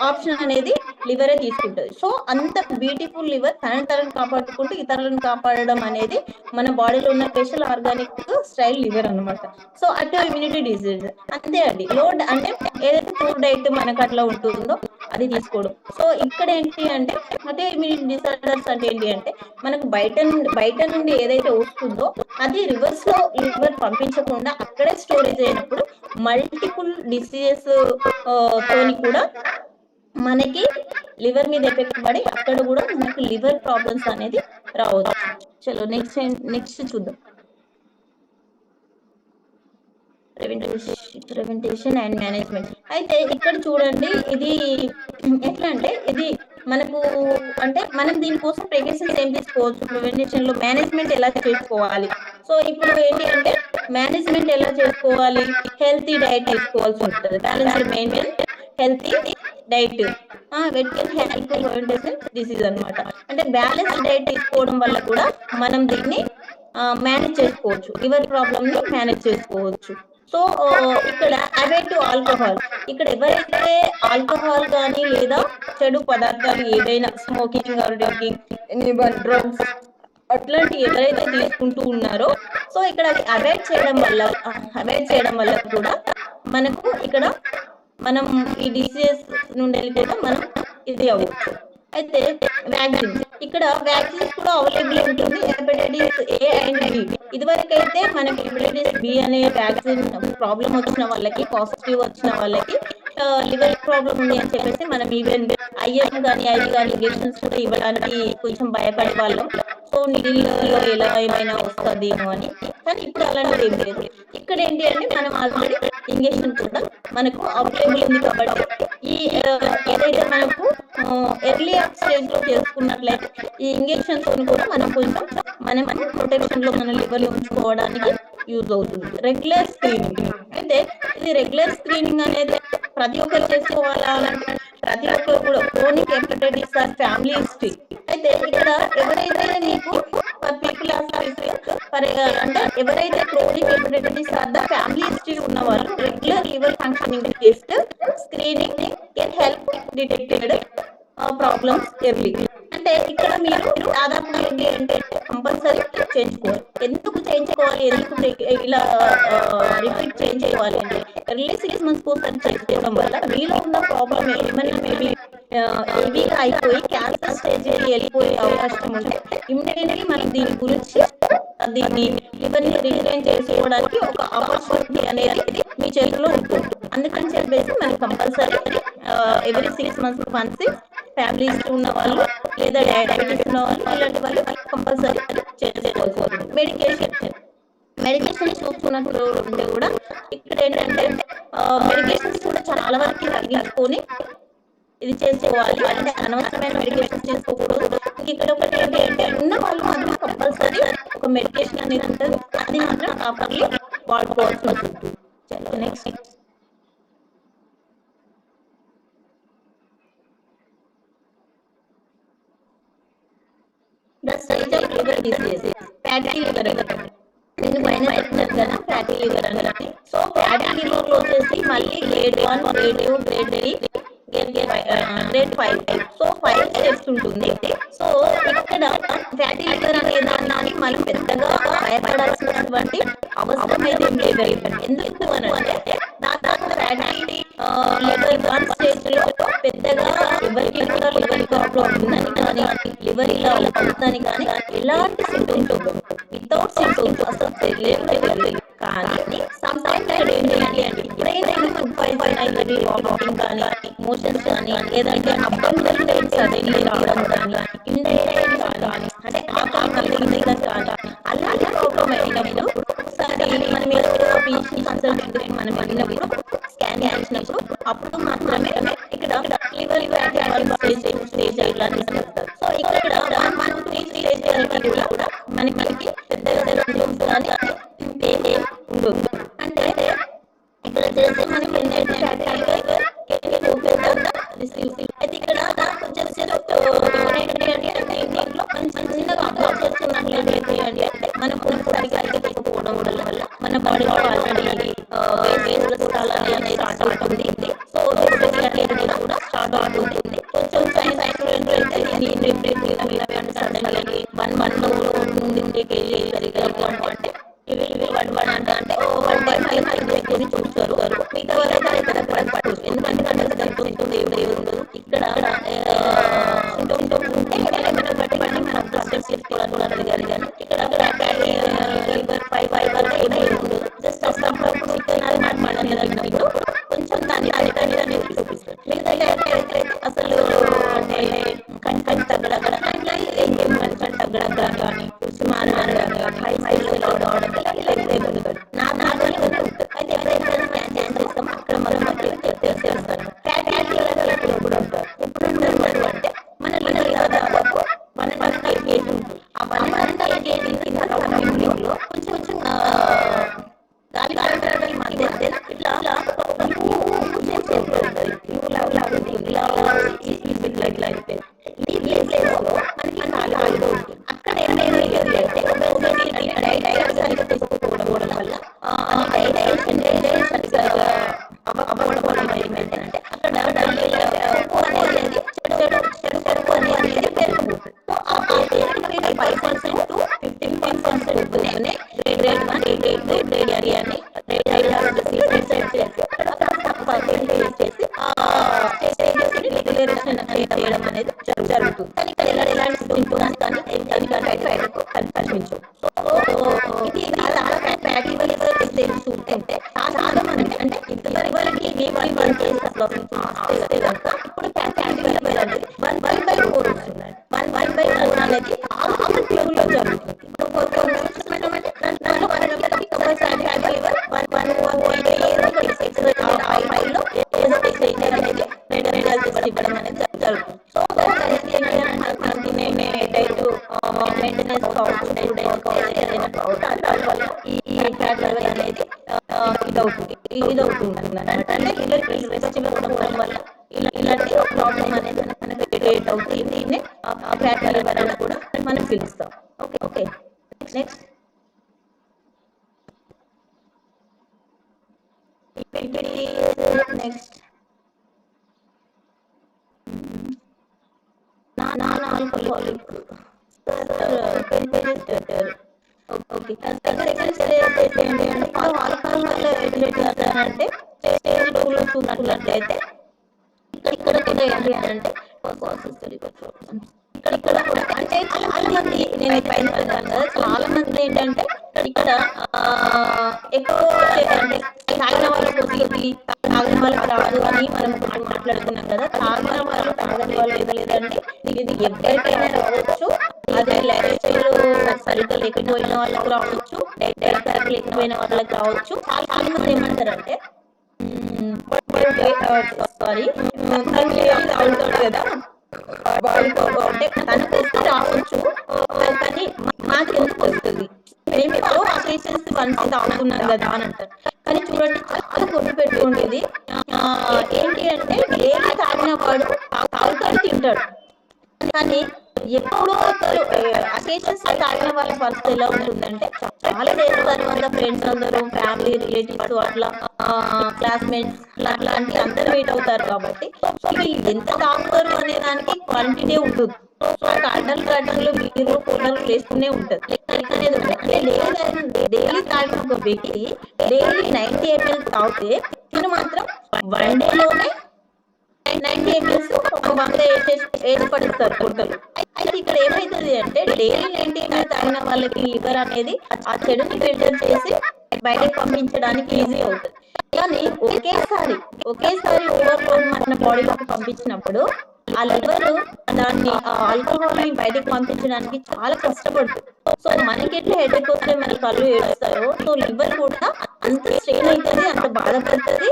ఆప్షన్ అనేది లివరే తీసుకుంటుంది. సో అంత బ్యూటిఫుల్ లివర్ తనని కాపాడుకుంటూ ఇతరులను కాపాడడం అనేది మన బాడీలో ఉన్న స్పెషల్ ఆర్గానిక్ స్టైల్ లివర్ అనమాట. సో అటు ఇమ్యూనిటీ డిసీజ్ అంతే అండి. లోడ్ అంటే ఏదైతే ఫుడ్ డైట్ మనకు అట్లా ఉంటుందో అది తీసుకోవడం. సో ఇక్కడ ఏంటి అంటే అదే ఇమ్యూనిటీ డిసార్డర్స్ అంటే ఏంటి అంటే మనకు బయట నుండి ఏదైతే వస్తుందో అది రివర్స్ లో లివర్ పంపించకుండా అక్కడే స్టోరేజ్ అయినప్పుడు మల్టిపుల్ డిసీజెస్ తోని కూడా మనకి లివర్ మీద ఎఫెక్ట్ పడి అక్కడ కూడా మనకి లివర్ ప్రాబ్లమ్స్ అనేది రావచ్చు. చలో నెక్స్ట్ చూద్దాం. Prevention and management. అయితే ఇక్కడ చూడండి, ఇది ఎట్లా అంటే ఇది మనకు అంటే మనం దీనికోసం ప్రికాషన్స్ ఏం తీసుకోవచ్చు, ప్రివెంటేషన్ లో మేనేజ్మెంట్ ఎలా చేసుకోవాలి. సో ఇప్పుడు ఏంటి అంటే మేనేజ్మెంట్ ఎలా చేసుకోవాలి, హెల్తీ డైట్ తీసుకోవాల్సి ఉంటుంది, balanced maintain healthy diet disease అనమాట. అంటే బ్యాలెన్స్డ్ డైట్ తీసుకోవడం వల్ల కూడా మనం దీన్ని మేనేజ్ చేసుకోవచ్చు, లివర్ ప్రాబ్లమ్ ని మేనేజ్ చేసుకోవచ్చు. సో ఇక్కడ అవాయిడ్ టు ఆల్కహాల్, ఇక్కడ ఎవరైతే ఆల్కహాల్ కానీ లేదా చెడు పదార్థాలు ఏదైనా స్మోకింగ్ ఆర్ డ్రింకింగ్ డ్రగ్స్ అట్లాంటి ఎవరైతే తీసుకుంటూ ఉన్నారో సో ఇక్కడ అది అవాయిడ్ చేయడం వల్ల కూడా మనకు ఇక్కడ మనం ఈ డిసీజెస్ నుండి వెళ్ళిపోతే మనం ఇది అవ్వచ్చు. అయితే వ్యాక్సిన్, ఇక్కడ వ్యాక్సిన్స్ కూడా అవైలబుల్ ఉంటుంది, హెపటైటిస్ ఏ అండ్ బి. ఇదివరకైతే మనకి హెపటైటిస్ బి అనే వ్యాక్సిన్ ప్రాబ్లం వచ్చిన వాళ్ళకి, పాజిటివ్ వచ్చిన వాళ్ళకి లివర్ ప్రాబ్లం ఉంది అని చెప్పేసి మనం ఈవెన్ ఐఎం కానీ ఐవి కానీ ఇంజెక్షన్స్ కూడా ఇవ్వడానికి కొంచెం భయపడే వాళ్ళం. సో నీళ్ళలో ఎలా ఏమైనా వస్తుందేమో అని. కానీ ఇప్పుడు అలాంటిది ఏం లేదు. ఇక్కడ ఏంటి అంటే మనం ఆల్రెడీ ఇంజెక్షన్ కూడా మనకు అవైలబుల్ ఉంది కాబట్టి ఈ ఏదైతే మనకు ఎర్లీ స్టేజ్ లో చేసుకున్నట్లయితే ఈ ఇంజెక్షన్స్ కూడా మనం కొంచెం మనం ప్రొటెక్షన్ లో మన లివర్ ఉంచుకోవడానికి యూజ్ అవుతుంది. రెగ్యులర్ స్క్రీనింగ్ అయితే ఇది రెగ్యులర్ స్క్రీనింగ్ అనేది ప్రతి ఒక్కరు చేసుకోవాలా అంటే ప్రతి ఒక్కరు కూడా chronic hepatitis or family history అయితే ఇక్కడ ఎవరైతే మీకు పీపుల్ అంటే ఎవరైతే chronic hepatitis or the family history ఉన్న వాళ్ళు regular liver functioning test screening can help detected problems early. అంటే ఇక్కడ మీరు దాదాపు ఏంటి అంటే కంపల్సరీ చేయించుకోవాలి. ఎందుకు చేయించుకోవాలి, ఎందుకు ఇలా రిపీట్ చేయించుకోవాలి అంటే ఎర్లీ 6 months ఒకసారి చేసుకోవడం వల్ల మీలో ఉన్న ప్రాబ్లం ఏమన్నా మేబీ హెవీగా అయిపోయి క్యాన్సర్ స్టేజ్ వెళ్ళిపోయే అవకాశం ఉంటే ఇమ్మీడియట్లీ మనం దీని గురించి దీన్ని లివర్ని రీగైన్ చేసుకోవడానికి ఒక ఆపర్చునిటీ అనేది మీ చేతిలో ఉంటుంది. అందుకని చెప్పేసి మనం compulsory every 6 months once family history ఉన్న వాళ్ళు లేదా డయాబెటీస్ ఉన్న వాళ్ళు ఇలాంటి వాళ్ళు కంపల్సరీ చేసుకోవాలి. మెడికేషన్ చూసుకున్నప్పుడు ఉంటే కూడా ఇక్కడ ఏంటంటే మెడికేషన్స్ కూడా చాలా వరకు తగ్గించుకొని ఇది చేసుకోవాలి. అంటే అనవసరమైన మెడికేషన్ చేసుకోకూడదు. ఇక్కడ ఒకటి ఏంటి అంటే ఉన్న వాళ్ళు మాత్రం కంపల్సరీ ఒక మెడికేషన్ అనేది ఉంటుంది, అది మాత్రం ప్రాపర్లీ వాడుకోవాల్సి ఉంటుంది. చలో next. The stage of liver disease, fatty liver అనేది నేను పైన చెప్తాను కదా ఫ్యాటీ లివర్ అనేది. సో ఫ్యాటీ లివర్ లో వచ్చేసి మళ్ళీ grade 1, grade 2, grade 3, grade 5. So 5 steps ఉంటుంది. సో ఇక్కడ ఫ్యాటీ లివర్ అనే దానికి మనం పెద్దగా భయపడాల్సినటువంటి అవసరం అయితే ఏం లేదు. ఎందుకు అని అంటే దాదాపు ఫ్యాటీ లివర్ 1 స్టేజ్ లో పెద్దగా ఎవరికి కూడా లివర్ ప్రాబ్లం ఉందని కానీ లివర్ ఇలా అవుతుందని కానీ ఎలాంటి సింటమ్స్ వితౌట్ సింటమ్స్ అసలు తెలియదు. కానీ సమ్ టైమ్స్ ఏంటి అంటే ఎప్పుడైనా ఫుడ్ పాయిజన్ అయింది, వామిటింగ్ కానీ మోషన్స్ కానీ లేదంటే అబ్డామినల్ పెయిన్ సడన్లీ రావడం కానీ ఇండైరెక్ట్ కానీ అంటే ఆకలి కానీ అలాంటి ప్రాబ్లం అయినప్పుడు ఒకసారి మనం పేషెంట్ కన్సల్టెంట్ మనం వెళ్ళినప్పుడు స్కాన్ చేసినప్పుడు అప్పుడు మాత్రమే ఇక్కడ లివర్ స్టేజ్ ఇలా తీసుకెళ్తారు. సో ఇక్కడ 1, 2, 3 స్టేజ్ అనేది కూడా మనకి పెద్దగా కానీ ఉంటుంది. అంటే ఇక్కడ చేస్తే మనకి ఏంటంటే అయితే ఇక్కడ వచ్చేసి దీంట్లో కొంచెం చిన్నగా అబ్జర్వ్ చేస్తున్నట్లయితే అంటే మనం సరిగ్గా తీసుకోవడం వల్ల మన బాడీలో ఆల్రెడీ అనేది స్టార్ట్ అవుతుంది. సో అనేది కూడా స్టార్ట్ అవుతుంది. కొంచెం సైన్స్ సడన్లీ 1 month నుండి కేజీ పెరిగాము అంటే ఇవి 1 month అంటే 1 time చూస్తారు. మిగతా వాళ్ళైతే పడదు. ఎందుకంటే ఉంటుంది ఇక్కడ బట్టి మనం ప్రాసెస్ చేసుకోవాలి. కానీ ఇక్కడ లివర్ 5 వల్ల ఏమవుతుంది జస్ట్ మాట్లాడినప్పుడు కొంచెం దాన్ని అనేది చూపిస్తారు. మిగతా అసలు అంటే కంటి తగ్గడం కంటి తగ్గడం కానీ మారడం కానీ అయితే ఎప్పుడైతే స్కాన్ చేస్తాం అక్కడ మనం చేస్తారు. ఎప్పుడు ఉంటారు అంటే మన దాదాపు 1 kg ఉంటుంది. ఆ 1 kg లో కొంచెం గాలి మధ్య ఇట్లా ఇట్లా అయితే ఈ ప్లేస్ లో మనకి అక్కడ సరిగ్గా తీసుకోవడం వల్ల డైజెషన్ అవ్వడం ఏమైందంటే అక్కడ అనేది పెరుగుతుంది. సో ఆ 5% to 15% గ్రేడ్ 1, గ్రేడ్ అని చేయడం అనేది జరుగుతుంది. కానీ ఎలాంటి సింటమ్స్ కానీ కనిపించవు. సో ఇది ఫ్యాటీ లివర్ చూస్తుంటే చాలా మంది అంటే ఇంతవరకు వాళ్ళు చేసిన వస్తే కనుక ఇప్పుడు క్యాటగిరీ అనేది 1/4 వస్తుందండి. 1/4 అనేది చాలా క్యూలో జరుగుతుంది. ఇప్పుడు కొన్ని చూసుకున్నామంటే దాంట్లో మనకి క్యాటగిరీ 1/5లో ఏదో అనేది ఇవ్వడం అనేది జరుగుతుంది. సో అనేది ఏంటి అంటే కంటిన్యూ డైట్ మెయింటెనెన్స్ కావచ్చు, ఏదైనా కావచ్చు దానివల్ల ఈ ఫ్యాట్ లెవెల్ అనేది ఇదవుతుంది అన్నమాట. అంటే రెస్టివ్ ఉండడం వల్ల ఇలాంటి ప్రాబ్లం అనేది మనకి క్రియేట్ అవుతుంది. దీన్ని ఫ్యాట్ లెవెల్ అని కూడా మనం పిలుస్తాం. Okay okay next next alcoholic okay second stage ఏంటి అంటే ఆల్కహాల్ వల్ల ఎలిమినేట్ చేస్తారంటే స్టేజ్ 2లో చూసినట్లయితే ఇక్కడ కూడా ఏంటి అంటే ఇక్కడ కూడా అంటే చాలా మంది నేను పైన చెప్పాను కదా, చాలా మంది ఏంటంటే ఇక్కడ ఎక్కువ అంటే తాగిన వాళ్ళకి వస్తుంది, తాగిన వాళ్ళకి రాదు అని మనం మాట్లాడుకున్నాం కదా. తాగిన వాళ్ళు తాగని వాళ్ళు లేదంటే ఇది ఎవరికైనా రావచ్చు. అదే లైఫ్ స్టైల్ సరిగ్గా లేకపోయిన వాళ్ళకి రావచ్చు, డైట్ లేకపోయిన వాళ్ళకి రావచ్చు. చాలా మంది ఏమంటారంటే సారీ తాగుతాడు కదా అంటే తనకు వస్తే రావచ్చు, కానీ మాకు ఎందుకు వస్తుంది, మేము అకేషన్స్ వన్స్ తాగుతున్నాం కదా అని అంటారు. కానీ చూడండి చాలా గుర్తు పెట్టుకుండేది ఏంటి అంటే డైలీ తాగిన వాడు తాగుతాడు తింటాడు, కానీ ఎప్పుడో అకేషన్స్ తాగిన వాళ్ళ పరిస్థితి ఎలా ఉంటుందంటే చాలా డేస్ తర్వాత ఫ్రెండ్స్ అందరూ ఫ్యామిలీ రిలేటివ్స్ అట్లా క్లాస్మేట్స్ అట్లాంటి అందరూ మీట్ అవుతారు. కాబట్టి వీళ్ళు ఎంత తాగుతారు అనే దానికి క్వాంటిటీ ఉంటుంది. సో గంటలు బీరు కూలర్లు వేస్తూనే ఉంటది అనేది ఉంటుంది. అంటే డైలీ తాగిన ఒక వ్యక్తి డైలీ 90 ml తాగితే తిను మాత్రం 1 డేలోనే 90 ml ఒక 100 వేసి పడిస్తారు టోటల్. అయితే ఇక్కడ ఏమైతుంది అంటే డైలీ 90 ml తాగిన వాళ్ళకి లివర్ అనేది ఆ చెడుని ఫిల్టర్ చేసి బయటకు పంపించడానికి ఈజీ అవుతుంది. కానీ ఒకేసారి ఓవర్లోడ్ మన బాడీలోకి పంపించినప్పుడు ఆ లివర్ దాన్ని ఆల్కహాల్ ని బయటకు పంపించడానికి చాలా కష్టపడుతుంది. సో మనకి ఎట్లా హెడేక్ వస్తే మన కళ్ళు ఏడుస్తారో, సో లివర్ కూడా అంత స్ట్రెయిన్ అవుతుంది, అంత బాధపడుతుంది,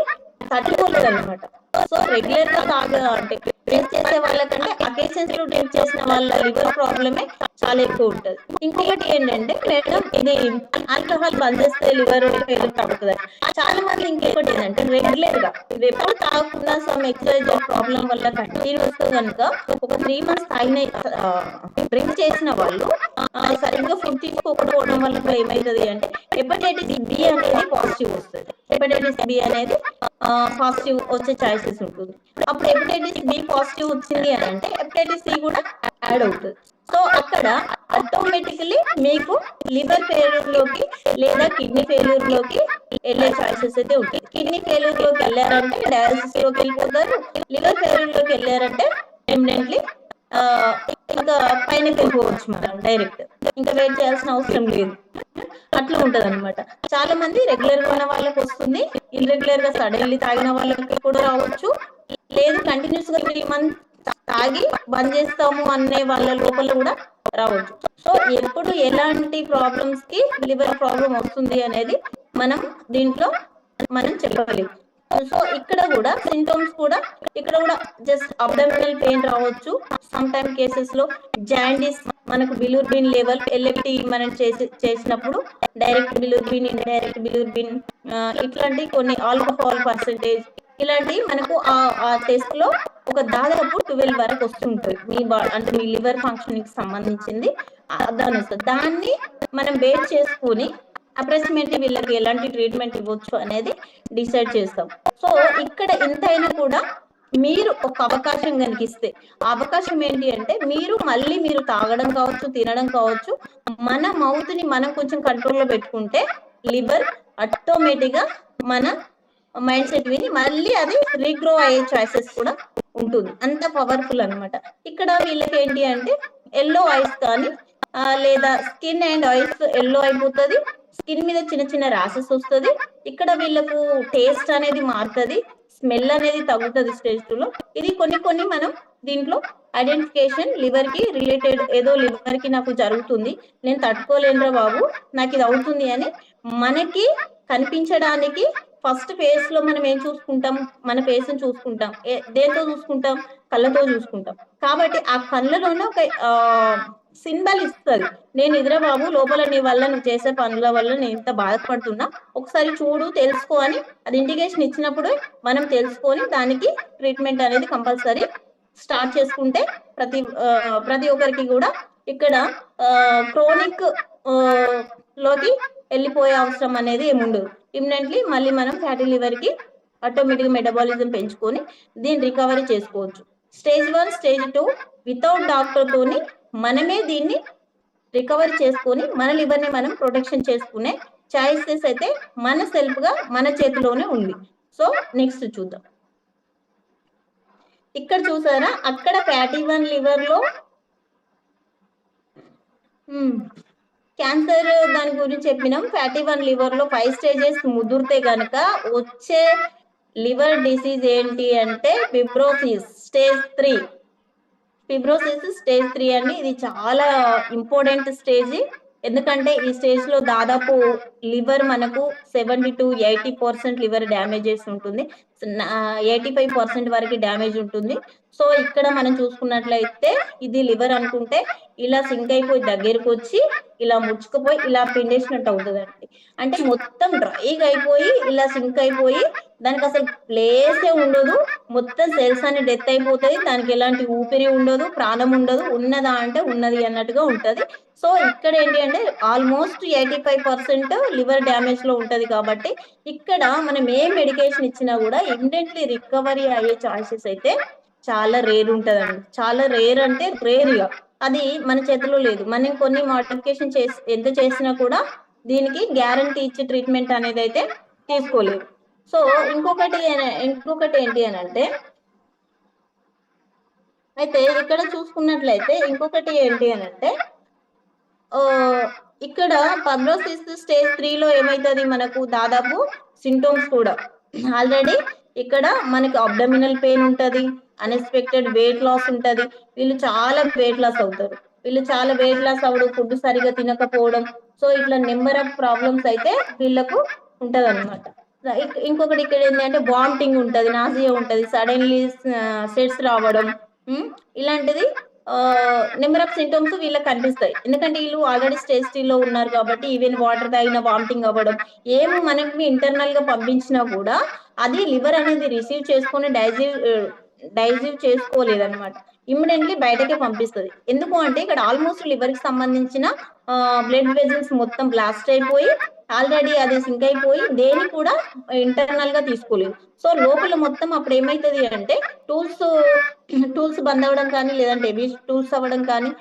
తట్టుకోలేదు అనమాట. సో రెగ్యులర్ గా అంటే డ్రింక్ చేసే వాళ్ళకంటే అకేషన్స్ లో డ్రింక్ చేసిన వాళ్ళ లివర్ ప్రాబ్లమే చాలా ఎక్కువ ఉంటుంది. ఇంకొకటి ఏంటంటే మేడం ఇది ఆల్కహాల్ బంద్ చేస్తే లివర్ ఫెయిల్యూర్ తగ్గుతుంది. చాలా మంది ఇంకొకటి ఏంటంటే రెగ్యులర్ గా ఎప్పుడు తాగకుండా సమ్ ఎక్సర్సైజ్ ప్రాబ్లం వల్ల కంటిన్యూస్ గా కనుక ఒక 3 months తాగిన డ్రింక్ చేసిన వాళ్ళు సరిగ్గా ఫుడ్ తీసుకోకపోవడం వల్ల ఏమైతుంది అంటే హెపటైటిస్ బి అనేది పాజిటివ్ వస్తుంది. హెపటైటిస్ బి అనేది పాజిటివ్ వచ్చే ఛాయిసెస్ ఉంటుంది. అప్పుడు హెపటైటిస్ బి పాజిటివ్ వచ్చింది అని అంటే హెపటైటిస్ సి కూడా యాడ్ అవుతుంది. సో అక్కడ ఆటోమేటికలీ మీకు లివర్ ఫెయిల్యూర్ లోకి లేదా కిడ్నీ ఫెయిల్యూర్ లోకి వెళ్ళే ఛాయిసెస్ అయితే ఉంటాయి. కిడ్నీ ఫెయిల్యూర్ లోకి వెళ్ళారంటే డయాలసిస్ లోకి వెళ్ళిపోతారు. లివర్ ఫెయిల్యూర్ లోకి వెళ్ళారంటే ఎమినెంట్లీ ఇంకా పైన వెళ్ళిపోవచ్చు, మనం డైరెక్ట్ ఇంకా వెయిట్ చేయాల్సిన అవసరం లేదు. అట్లా ఉంటది అనమాట. చాలా మంది రెగ్యులర్ గా ఉన్న వాళ్ళకి వస్తుంది, ఇర్రెగ్యులర్ గా సడన్లీ తాగిన వాళ్ళకి కూడా రావచ్చు, లేదు కంటిన్యూస్ గా 3 months తాగి బంద్ చేస్తాము అనే వాళ్ళ లోపల కూడా రావచ్చు. సో ఎప్పుడు ఎలాంటి ప్రాబ్లమ్స్ కి లివర్ ప్రాబ్లం వస్తుంది అనేది దీంట్లో మనం చెప్పగలం. సో ఇక్కడ కూడా సింటమ్స్ కూడా ఇక్కడ కూడా జస్ట్ అబ్డామినల్ పెయిన్ రావచ్చు. సమ్ టైమ్ కేసెస్ లో జాండీస్, మనకు బిలిరూబిన్ లెవెల్ ఎల్ఎఫ్టి మనం చేసినప్పుడు డైరెక్ట్ బిలిరూబిన్, ఇండైరెక్ట్ బిలిరూబిన్, ఇట్లాంటి కొన్ని ఆల్కహాల్ పర్సెంటేజ్ ఇలాంటివి మనకు ఆ టెస్ట్ లో ఒక దాదాపు 12 వరకు వస్తుంటుంది. అంటే మీ లివర్ ఫంక్షనింగ్ కి సంబంధించింది దాన్ని మనం బేస్ చేసుకుని అప్రాక్సిమేట్లీ వీళ్ళకి ఎలాంటి ట్రీట్మెంట్ ఇవ్వచ్చు అనేది డిసైడ్ చేస్తాం. సో ఇక్కడ ఎంతైనా కూడా మీరు ఒక అవకాశం కనిపిస్తే, ఆ అవకాశం ఏంటి అంటే మీరు తాగడం కావచ్చు, తినడం కావచ్చు, మన మౌత్ ని మనం కొంచెం కంట్రోల్లో పెట్టుకుంటే లివర్ ఆటోమేటిక్ గా మన మైండ్ సెట్ విని మళ్ళీ అది రీగ్రో అయ్యే ఛాయిసెస్ కూడా ఉంటుంది. అంత పవర్ఫుల్ అనమాట. ఇక్కడ వీళ్ళకి ఏంటి అంటే ఎల్లో ఐస్ కానీ లేదా స్కిన్ అండ్ ఐస్ ఎల్లో అయిపోతుంది, స్కిన్ మీద చిన్న చిన్న ర్యాషెస్ వస్తుంది. ఇక్కడ వీళ్ళకు టేస్ట్ అనేది మారుతుంది, స్మెల్ అనేది తగ్గుతుంది స్టేజ్ 2 లో. ఇది కొన్ని మనం దీంట్లో ఐడెంటిఫికేషన్, లివర్ కి రిలేటెడ్, ఏదో లివర్ కి నాకు జరుగుతుంది, నేను తట్టుకోలేనురా బాబు, నాకు ఇది అవుతుంది అని మనకి కనిపించడానికి ఫస్ట్ ఫేస్ లో మనం ఏం చూసుకుంటాం, మన ఫేస్ ని చూసుకుంటాం. దేంతో చూసుకుంటాం? కళ్ళతో చూసుకుంటాం. కాబట్టి ఆ కళ్ళలోనే ఒక సింబల్ ఇస్తుంది, నేను ఇదిరా బాబు, లోపల నీ వల్ల నువ్వు చేసే పనుల వల్ల నేను ఇంత బాధపడుతున్నా, ఒకసారి చూడు, తెలుసుకో అని అది ఇండికేషన్ ఇచ్చినప్పుడు మనం తెలుసుకొని దానికి ట్రీట్మెంట్ అనేది కంపల్సరీ స్టార్ట్ చేసుకుంటే ప్రతి ఒక్కరికి కూడా ఇక్కడ క్రోనిక్ లోకి వెళ్ళిపోయే అవసరం అనేది ఏముండదు. ఇమ్మీడియట్లీ మళ్ళీ మనం ఫ్యాటీ లివర్ కి ఆటోమేటిక్ మెటబాలిజం పెంచుకొని దీన్ని రికవరీ చేసుకోవచ్చు. స్టేజ్ 1, స్టేజ్ 2 వితౌట్ డాక్టర్ తోని మనమే దీన్ని రికవరీ చేసుకొని మన లివర్ ని మనం ప్రొటెక్షన్ చేసుకునే చాయిసెస్ అయితే మన సెల్ఫ్ గా మన చేతిలోనే ఉంది. సో నెక్స్ట్ చూద్దాం. ఇక్కడ చూసారా, అక్కడ ఫ్యాటీ 1 లివర్ లో క్యాన్సర్ దాని గురించి చెప్పినాం. ఫ్యాటీ 1 లివర్ లో 5 స్టేజెస్ ముదిరితే గనక వచ్చే లివర్ డిసీజ్ ఏంటి అంటే ఫిబ్రోసిస్ స్టేజ్ 3. ఫిబ్రోసిస్ స్టేజ్ 3 అండి. ఇది చాలా ఇంపార్టెంట్ స్టేజ్. ఎందుకంటే ఈ స్టేజ్ లో దాదాపు లివర్ మనకు 70 to 80% లివర్ డ్యామేజెస్ ఉంటుంది, 85% వరకు డ్యామేజ్ ఉంటుంది. సో ఇక్కడ మనం చూసుకున్నట్లయితే ఇది లివర్ అనుకుంటే ఇలా సింక్ అయిపోయి దగ్గరకు వచ్చి ఇలా ముచ్చుకుపోయి ఇలా పిండేసినట్టు అవుతుందండి. అంటే మొత్తం డ్రైగా అయిపోయి ఇలా సింక్ అయిపోయి దానికి అసలు ప్లేసే ఉండదు, మొత్తం సెల్స్ అని డెత్ అయిపోతుంది, దానికి ఎలాంటి ఊపిరి ఉండదు, ప్రాణం ఉండదు, ఉన్నదా అంటే ఉన్నది అన్నట్టుగా ఉంటది. సో ఇక్కడ ఏంటి అంటే ఆల్మోస్ట్ 85% లివర్ డ్యామేజ్ లో ఉంటది. కాబట్టి ఇక్కడ మనం ఏ మెడికేషన్ ఇచ్చినా కూడా ఇమ్మీడియట్లీ రికవరీ అయ్యే ఛాన్సెస్ అయితే చాలా రేర్ ఉంటదండి. చాలా రేర్ అంటే రేర్గా, అది మన చేతిలో లేదు. మనం కొన్ని మోడిఫికేషన్ చేసి ఎంత చేసినా కూడా దీనికి గ్యారంటీ ఇచ్చే ట్రీట్మెంట్ అనేది అయితే తీసుకోలేదు. సో ఇంకొకటి ఏంటి అని అంటే, అయితే ఇక్కడ చూసుకున్నట్లయితే ఇంకొకటి ఏంటి అని అంటే ఇక్కడ ఫిబ్రోసిస్ స్టేజ్ 3 లో ఏమైతుంది, మనకు దాదాపు సింటమ్స్ కూడా ఆల్రెడీ ఇక్కడ మనకి అబ్డమినల్ పెయిన్ ఉంటది, అన్ఎక్స్పెక్టెడ్ వెయిట్ లాస్ ఉంటది, వీళ్ళు చాలా వెయిట్ లాస్ అవుతారు, అవడం, ఫుడ్ సరిగా తినకపోవడం, సో ఇట్లా నెంబర్ ఆఫ్ ప్రాబ్లమ్స్ అయితే వీళ్ళకు ఉంటది అనమాట. ఇంకొకటి ఇక్కడ ఏంటంటే వామిటింగ్ ఉంటది, నాసియా ఉంటది, సడన్లీ సెట్స్ రావడం, ఇలాంటిది నెంబర్ ఆఫ్ సింటమ్స్ వీళ్ళకి కనిపిస్తాయి. ఎందుకంటే వీళ్ళు ఆల్రెడీ స్టేజ్ 3 లో ఉన్నారు కాబట్టి ఈవెన్ వాటర్ తాగిన వామిటింగ్ అవ్వడం, ఏమి మనకి ఇంటర్నల్ గా పంపించినా కూడా అది లివర్ అనేది రిసీవ్ చేసుకొని డైజెస్ట్ చేసుకోలేదన్నమాట, ఇమ్మీడియట్లీ బయటకే పంపిస్తుంది. ఎందుకు అంటే ఇక్కడ ఆల్మోస్ట్ లివర్ కి సంబంధించిన బ్లడ్ వెజల్స్ మొత్తం బ్లాస్ట్ అయిపోయి ఆల్రెడీ అది సింక్ అయిపోయి దేని కూడా ఇంటర్నల్ గా తీసుకోలేదు. సో లోపల మొత్తం అప్పుడు ఏమైతుంది అంటే టూల్స్ బంద్ అవ్వడం కానీ, లేదంటే హెవీ టూల్స్ అవ్వడం కానీ,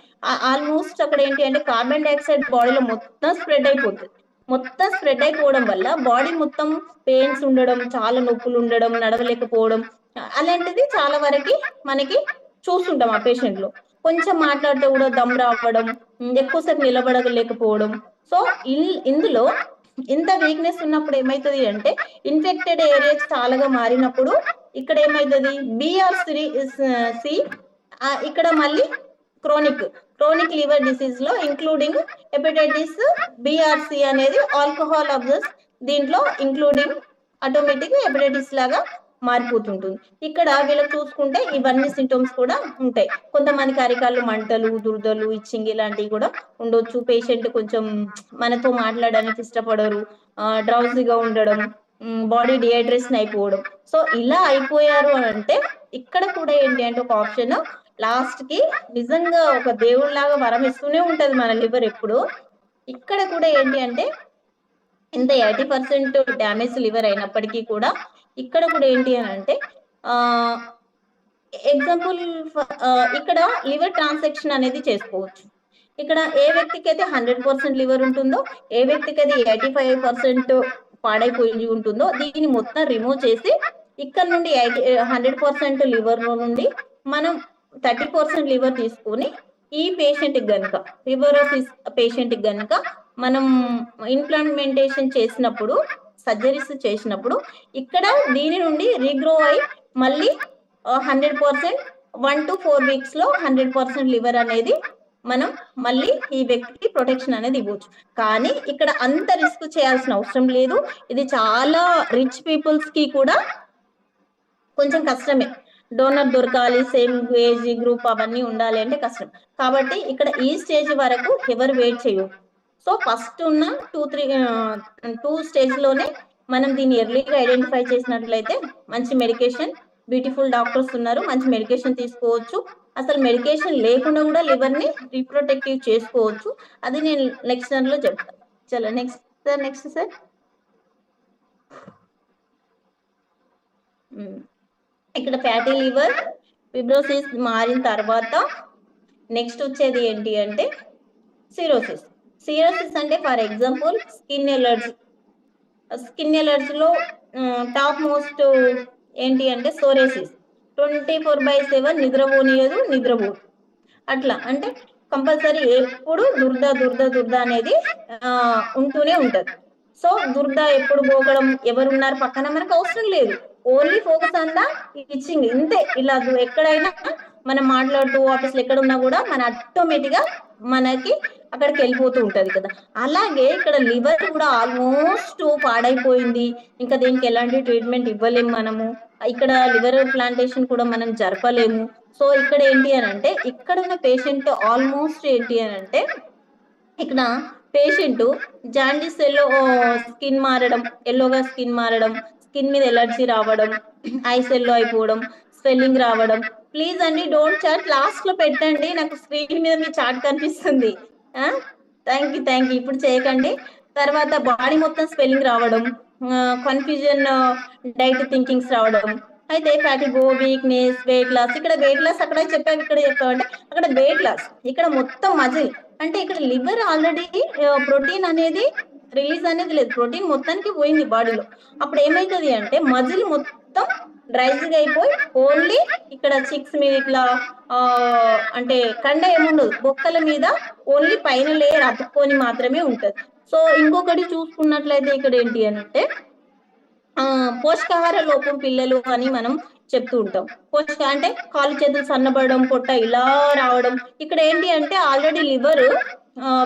ఆల్మోస్ట్ అక్కడ ఏంటి అంటే కార్బన్ డైఆక్సైడ్ బాడీలో మొత్తం స్ప్రెడ్ అయిపోతుంది. మొత్తం స్ప్రెడ్ అయిపోవడం వల్ల బాడీ మొత్తం పెయిన్స్ ఉండడం, చాలా నొప్పులు ఉండడం, నడవలేకపోవడం, అలాంటిది చాలా వరకు మనకి చూస్తుంటాం ఆ పేషెంట్ లో. కొంచెం మాట్లాడితే కూడా దమ్ రావడం, ఎక్కువసేపు నిలబడలేకపోవడం. సో ఇందులో ఇంత వీక్నెస్ ఉన్నప్పుడు ఏమైతుంది అంటే ఇన్ఫెక్టెడ్ ఏరియాస్ చాలాగా మారినప్పుడు ఇక్కడ ఏమైతుంది BRC ఇక్కడ మళ్ళీ క్రోనిక్ లివర్ డిసీజ్ లో ఇంక్లూడింగ్ హెపటైటిస్ BRC అనేది ఆల్కహాల్ అబ్యూస్, దీంట్లో ఇంక్లూడింగ్ ఆటోమేటిక్ హెపటైటిస్ లాగా మారిపోతుంటుంది. ఇక్కడ వీళ్ళకి చూసుకుంటే ఇవన్నీ సింటమ్స్ కూడా ఉంటాయి. కొంతమందికి అరికాళ్ళు మంటలు, దురదలు, ఇచ్చింగ్ ఇలాంటివి కూడా ఉండొచ్చు. పేషెంట్ కొంచెం మనతో మాట్లాడడానికి ఇష్టపడరు, డ్రౌజీగా ఉండడం, బాడీ డిహైడ్రేషన్ అయిపోవడం. సో ఇలా అయిపోయారు అని అంటే ఇక్కడ కూడా ఏంటి అంటే ఒక ఆప్షన్, లాస్ట్ కి నిజంగా ఒక దేవుళ్లాగా వరం ఇస్తూనే ఉంటది మన లివర్ ఎప్పుడు. ఇక్కడ కూడా ఏంటి అంటే ఇంత 80% డ్యామేజ్ లివర్ అయినప్పటికీ కూడా ఇక్కడ కూడా ఏంటి అని అంటే ఎగ్జాంపుల్ ఇక్కడ లివర్ ట్రాన్సాక్షన్ అనేది చేసుకోవచ్చు. ఇక్కడ ఏ వ్యక్తికి అయితే 100% లివర్ ఉంటుందో, ఏ వ్యక్తికి అయితే 85% పాడైపోయి ఉంటుందో దీన్ని మొత్తం రిమూవ్ చేసి ఇక్కడ నుండి 100% లివర్ లో నుండి మనం 30% లివర్ తీసుకొని ఈ పేషెంట్ కి గనుక ఫిబ్రోసిస్ పేషెంట్ కి గనుక మనం ఇంప్లాంటేషన్ చేసినప్పుడు, సర్జరీస్ చేసినప్పుడు ఇక్కడ దీని నుండి రీగ్రో అయి మళ్ళీ 100% 1 to 4 వీక్స్ లో 100% లివర్ అనేది మనం మళ్ళీ ఈ వ్యక్తికి ప్రొటెక్షన్ అనేది ఇవ్వచ్చు. కానీ ఇక్కడ అంత రిస్క్ చేయాల్సిన అవసరం లేదు. ఇది చాలా రిచ్ పీపుల్స్ కి కూడా కొంచెం కష్టమే. డోనర్ దొరకాలి, సేమ్ ఏజ్ గ్రూప్ అవన్నీ ఉండాలి అంటే కష్టం. కాబట్టి ఇక్కడ ఈ స్టేజ్ వరకు ఎవరు వెయిట్ చేయరు. సో ఫస్ట్ ఉన్న 2 స్టేజ్ లోనే మనం దీన్ని ఎర్లీగా ఐడెంటిఫై చేసినట్లయితే మంచి మెడికేషన్, బ్యూటిఫుల్ డాక్టర్స్ ఉన్నారు, మంచి మెడికేషన్ తీసుకోవచ్చు. అసలు మెడికేషన్ లేకుండా కూడా లివర్ ని రీప్రొటెక్టివ్ చేసుకోవచ్చు. అది నేను నెక్స్ట్ లో చెప్తాను. చలో నెక్స్ట్ సార్. ఇక్కడ ఫ్యాటీ లివర్ ఫిబ్రోసిస్ మారిన తర్వాత నెక్స్ట్ వచ్చేది ఏంటి అంటే సిరోసిస్. సిరోసిస్ అంటే ఫర్ ఎగ్జాంపుల్ స్కిన్ ఎలర్జీలో టాప్ మోస్ట్ ఏంటి అంటే సోరేసిస్. 24/7 నిద్రపోదు. అట్లా అంటే కంపల్సరీ ఎప్పుడు దురద అనేది ఉంటూనే ఉంటది. సో దురద ఎప్పుడు పోగడం, ఎవరున్నారు పక్కన మనకు అవసరం లేదు. Only focus on the itching, ఇంతే. ఇలా ఎక్కడైనా మనం మాట్లాడుతూ ఆఫీస్లో ఎక్కడ ఉన్నా కూడా మన ఆటోమేటిక్ గా మనకి అక్కడికి వెళ్ళిపోతూ ఉంటది కదా. అలాగే ఇక్కడ లివర్ కూడా ఆల్మోస్ట్ పాడైపోయింది. ఇంకా దీనికి ఎలాంటి ట్రీట్మెంట్ ఇవ్వలేము మనము. ఇక్కడ లివర్ ప్లాంటేషన్ కూడా మనం జరపలేము. సో ఇక్కడ ఏంటి అని అంటే ఇక్కడ ఉన్న పేషెంట్ ఆల్మోస్ట్ ఏంటి అని అంటే ఇక్కడ పేషెంట్ జాండీస్ స్కిన్ మారడం, ఎల్లోగా స్కిన్ మారడం, స్కిన్ మీద ఎలర్జీ రావడం, ఐస్ ఎల్లో అయిపోవడం, స్వెల్లింగ్ రావడం. ప్లీజ్ అండి డోంట్ చాట్, లాస్ట్ లో పెట్టండి, నాకు స్క్రీన్ మీద మీ చాట్ కనిపిస్తుంది. Thank you. ఇప్పుడు చేయకండి. తర్వాత బాడీ మొత్తం స్వెల్లింగ్ రావడం, కన్ఫ్యూజన్, డైట్ థింకింగ్స్ రావడం. అయితే ఫ్యాటిగో, వీక్నెస్, వెయిట్ లాస్. ఇక్కడ వెయిట్ లాస్ అక్కడ చెప్పావు, ఇక్కడ చెప్పావంటే అక్కడ వెయిట్ లాస్, ఇక్కడ మొత్తం మజిల్. అంటే ఇక్కడ లివర్ ఆల్రెడీ ప్రోటీన్ అనేది రిలీజ్ అనేది లేదు, ప్రోటీన్ మొత్తానికి పోయింది బాడీలో. అప్పుడు ఏమైతుంది అంటే మజిల్ మొత్తం డ్రైజింగ్ అయిపోయి ఓన్లీ ఇక్కడ చిక్స్ మీద ఇట్లా అంటే కండ ఏముండదు, బొక్కల మీద ఓన్లీ పైన లేయర్ అతుక్కొని మాత్రమే ఉంటది. సో ఇంకొకటి చూసుకున్నట్లయితే ఇక్కడ ఏంటి అని అంటే పోషకాహార లోపం పిల్లలు అని మనం చెప్తూ ఉంటాం. అంటే కాలు చేతులు సన్నబడడం, పొట్ట ఇలా రావడం. ఇక్కడ ఏంటి అంటే ఆల్రెడీ లివర్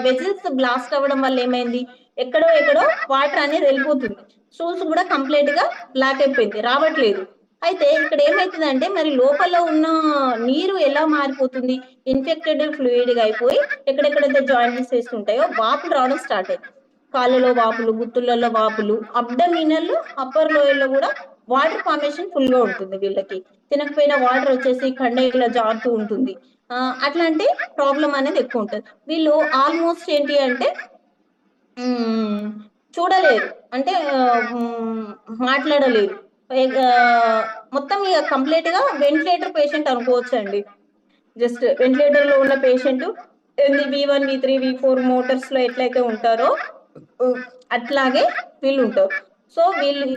వెజిల్స్ బ్లాస్ట్ అవ్వడం వల్ల ఏమైంది, ఎక్కడో వాటర్ అనేది వెళ్ళిపోతుంది. స్టూల్స్ కూడా కంప్లీట్ గా బ్లాక్ అయిపోయింది, రావట్లేదు. అయితే ఇక్కడ ఏమైతుందంటే మరి లోపల ఉన్న నీరు ఎలా మారిపోతుంది, ఇన్ఫెక్టెడ్ ఫ్లూయిడ్ గా అయిపోయి ఎక్కడెక్కడైతే జాయింట్స్ చేస్తుంటాయో వాపులు రావడం స్టార్ట్ అయింది. కాళ్ళలో వాపులు, గుత్తులలో వాపులు, అబ్డమినల్ అప్పర్ లోయర్లో కూడా వాటర్ ఫార్మేషన్ ఫుల్ గా ఉంటుంది. వీళ్ళకి తినకపోయినా వాటర్ వచ్చేసి కండ ఇలా జారుతూ ఉంటుంది. అట్లాంటి ప్రాబ్లం అనేది ఎక్కువ ఉంటుంది. వీళ్ళు ఆల్మోస్ట్ ఏంటి అంటే చూడలేరు, అంటే మాట్లాడలేరు. మొత్తం ఇక కంప్లీట్ గా వెంటిలేటర్ పేషెంట్ అనుకోవచ్చు అండి. జస్ట్ వెంటిలేటర్ లో ఉన్న patient V1, V3, V4 Motors లో ఎట్లయితే ఉంటారో అట్లాగే వీళ్ళు ఉంటారు. సో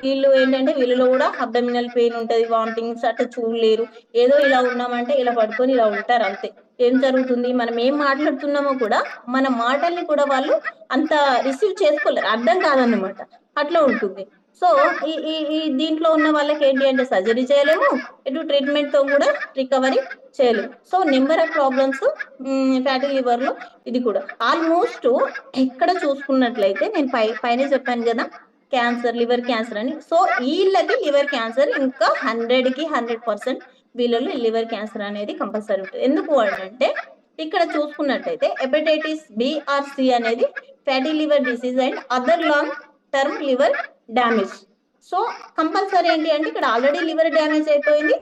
వీళ్ళు ఏంటంటే వీళ్ళలో కూడా అబ్డమినల్ పెయిన్ ఉంటది, వామిటింగ్స్, అట్లా చూడలేరు. ఏదో ఇలా ఉన్నామంటే ఇలా పడుకొని ఇలా ఉంటారు అంతే. ఏం జరుగుతుంది, మనం ఏం మాట్లాడుతున్నామో కూడా మన మాటల్ని కూడా వాళ్ళు అంత రిసీవ్ చేసుకోలేరు, అర్థం కాదన్నమాట. అట్లా ఉంటుంది. సో ఈ దీంట్లో ఉన్న వాళ్ళకి ఏంటి అంటే సర్జరీ చేయలేము, ఇటు ట్రీట్మెంట్ తో కూడా రికవరీ చేయలేము. So number of problems fatty liver లో ఇది కూడా ఆల్మోస్ట్ ఎక్కడ చూసుకున్నట్లయితే నేను పైన చెప్పాను కదా క్యాన్సర్, లివర్ క్యాన్సర్ అని. సో వీళ్ళకి లివర్ క్యాన్సర్ ఇంకా 100కి 100% వీళ్ళలో లివర్ క్యాన్సర్ అనేది కంపల్సరీ ఉంటుంది. ఎందుకు అంటే ఇక్కడ చూసుకున్నట్టయితే హెపటైటిస్ బి ఆర్ సి అనేది fatty liver disease and other long term liver damage. So compulsory ఏంటి అంటే ఇక్కడ ఆల్రెడీ లివర్ డ్యామేజ్ అయిపోయింది,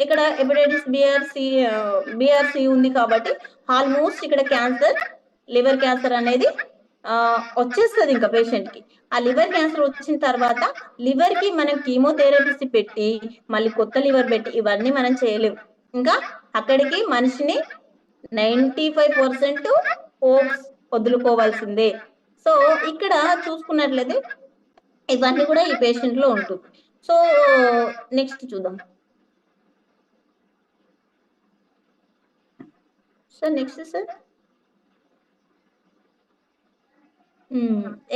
ఇక్కడ హెపటైటిస్ బిఆర్సి ఉంది కాబట్టి ఆల్మోస్ట్ ఇక్కడ క్యాన్సర్, లివర్ క్యాన్సర్ అనేది వచ్చేస్తుంది ఇంకా పేషెంట్ కి. ఆ లివర్ క్యాన్సర్ వచ్చిన తర్వాత లివర్ కి మనం కీమోథెరపీస్ పెట్టి మళ్ళీ కొత్త లివర్ పెట్టి ఇవన్నీ మనం చేయలేము. ఇంకా అక్కడికి మనిషిని 95% హోప్స్ వదులుకోవాల్సిందే. సో ఇక్కడ చూసుకున్నట్లయితే ఇవన్నీ కూడా ఈ పేషెంట్ లో ఉంటుంది. సో నెక్స్ట్ చూద్దాం sir. Next sir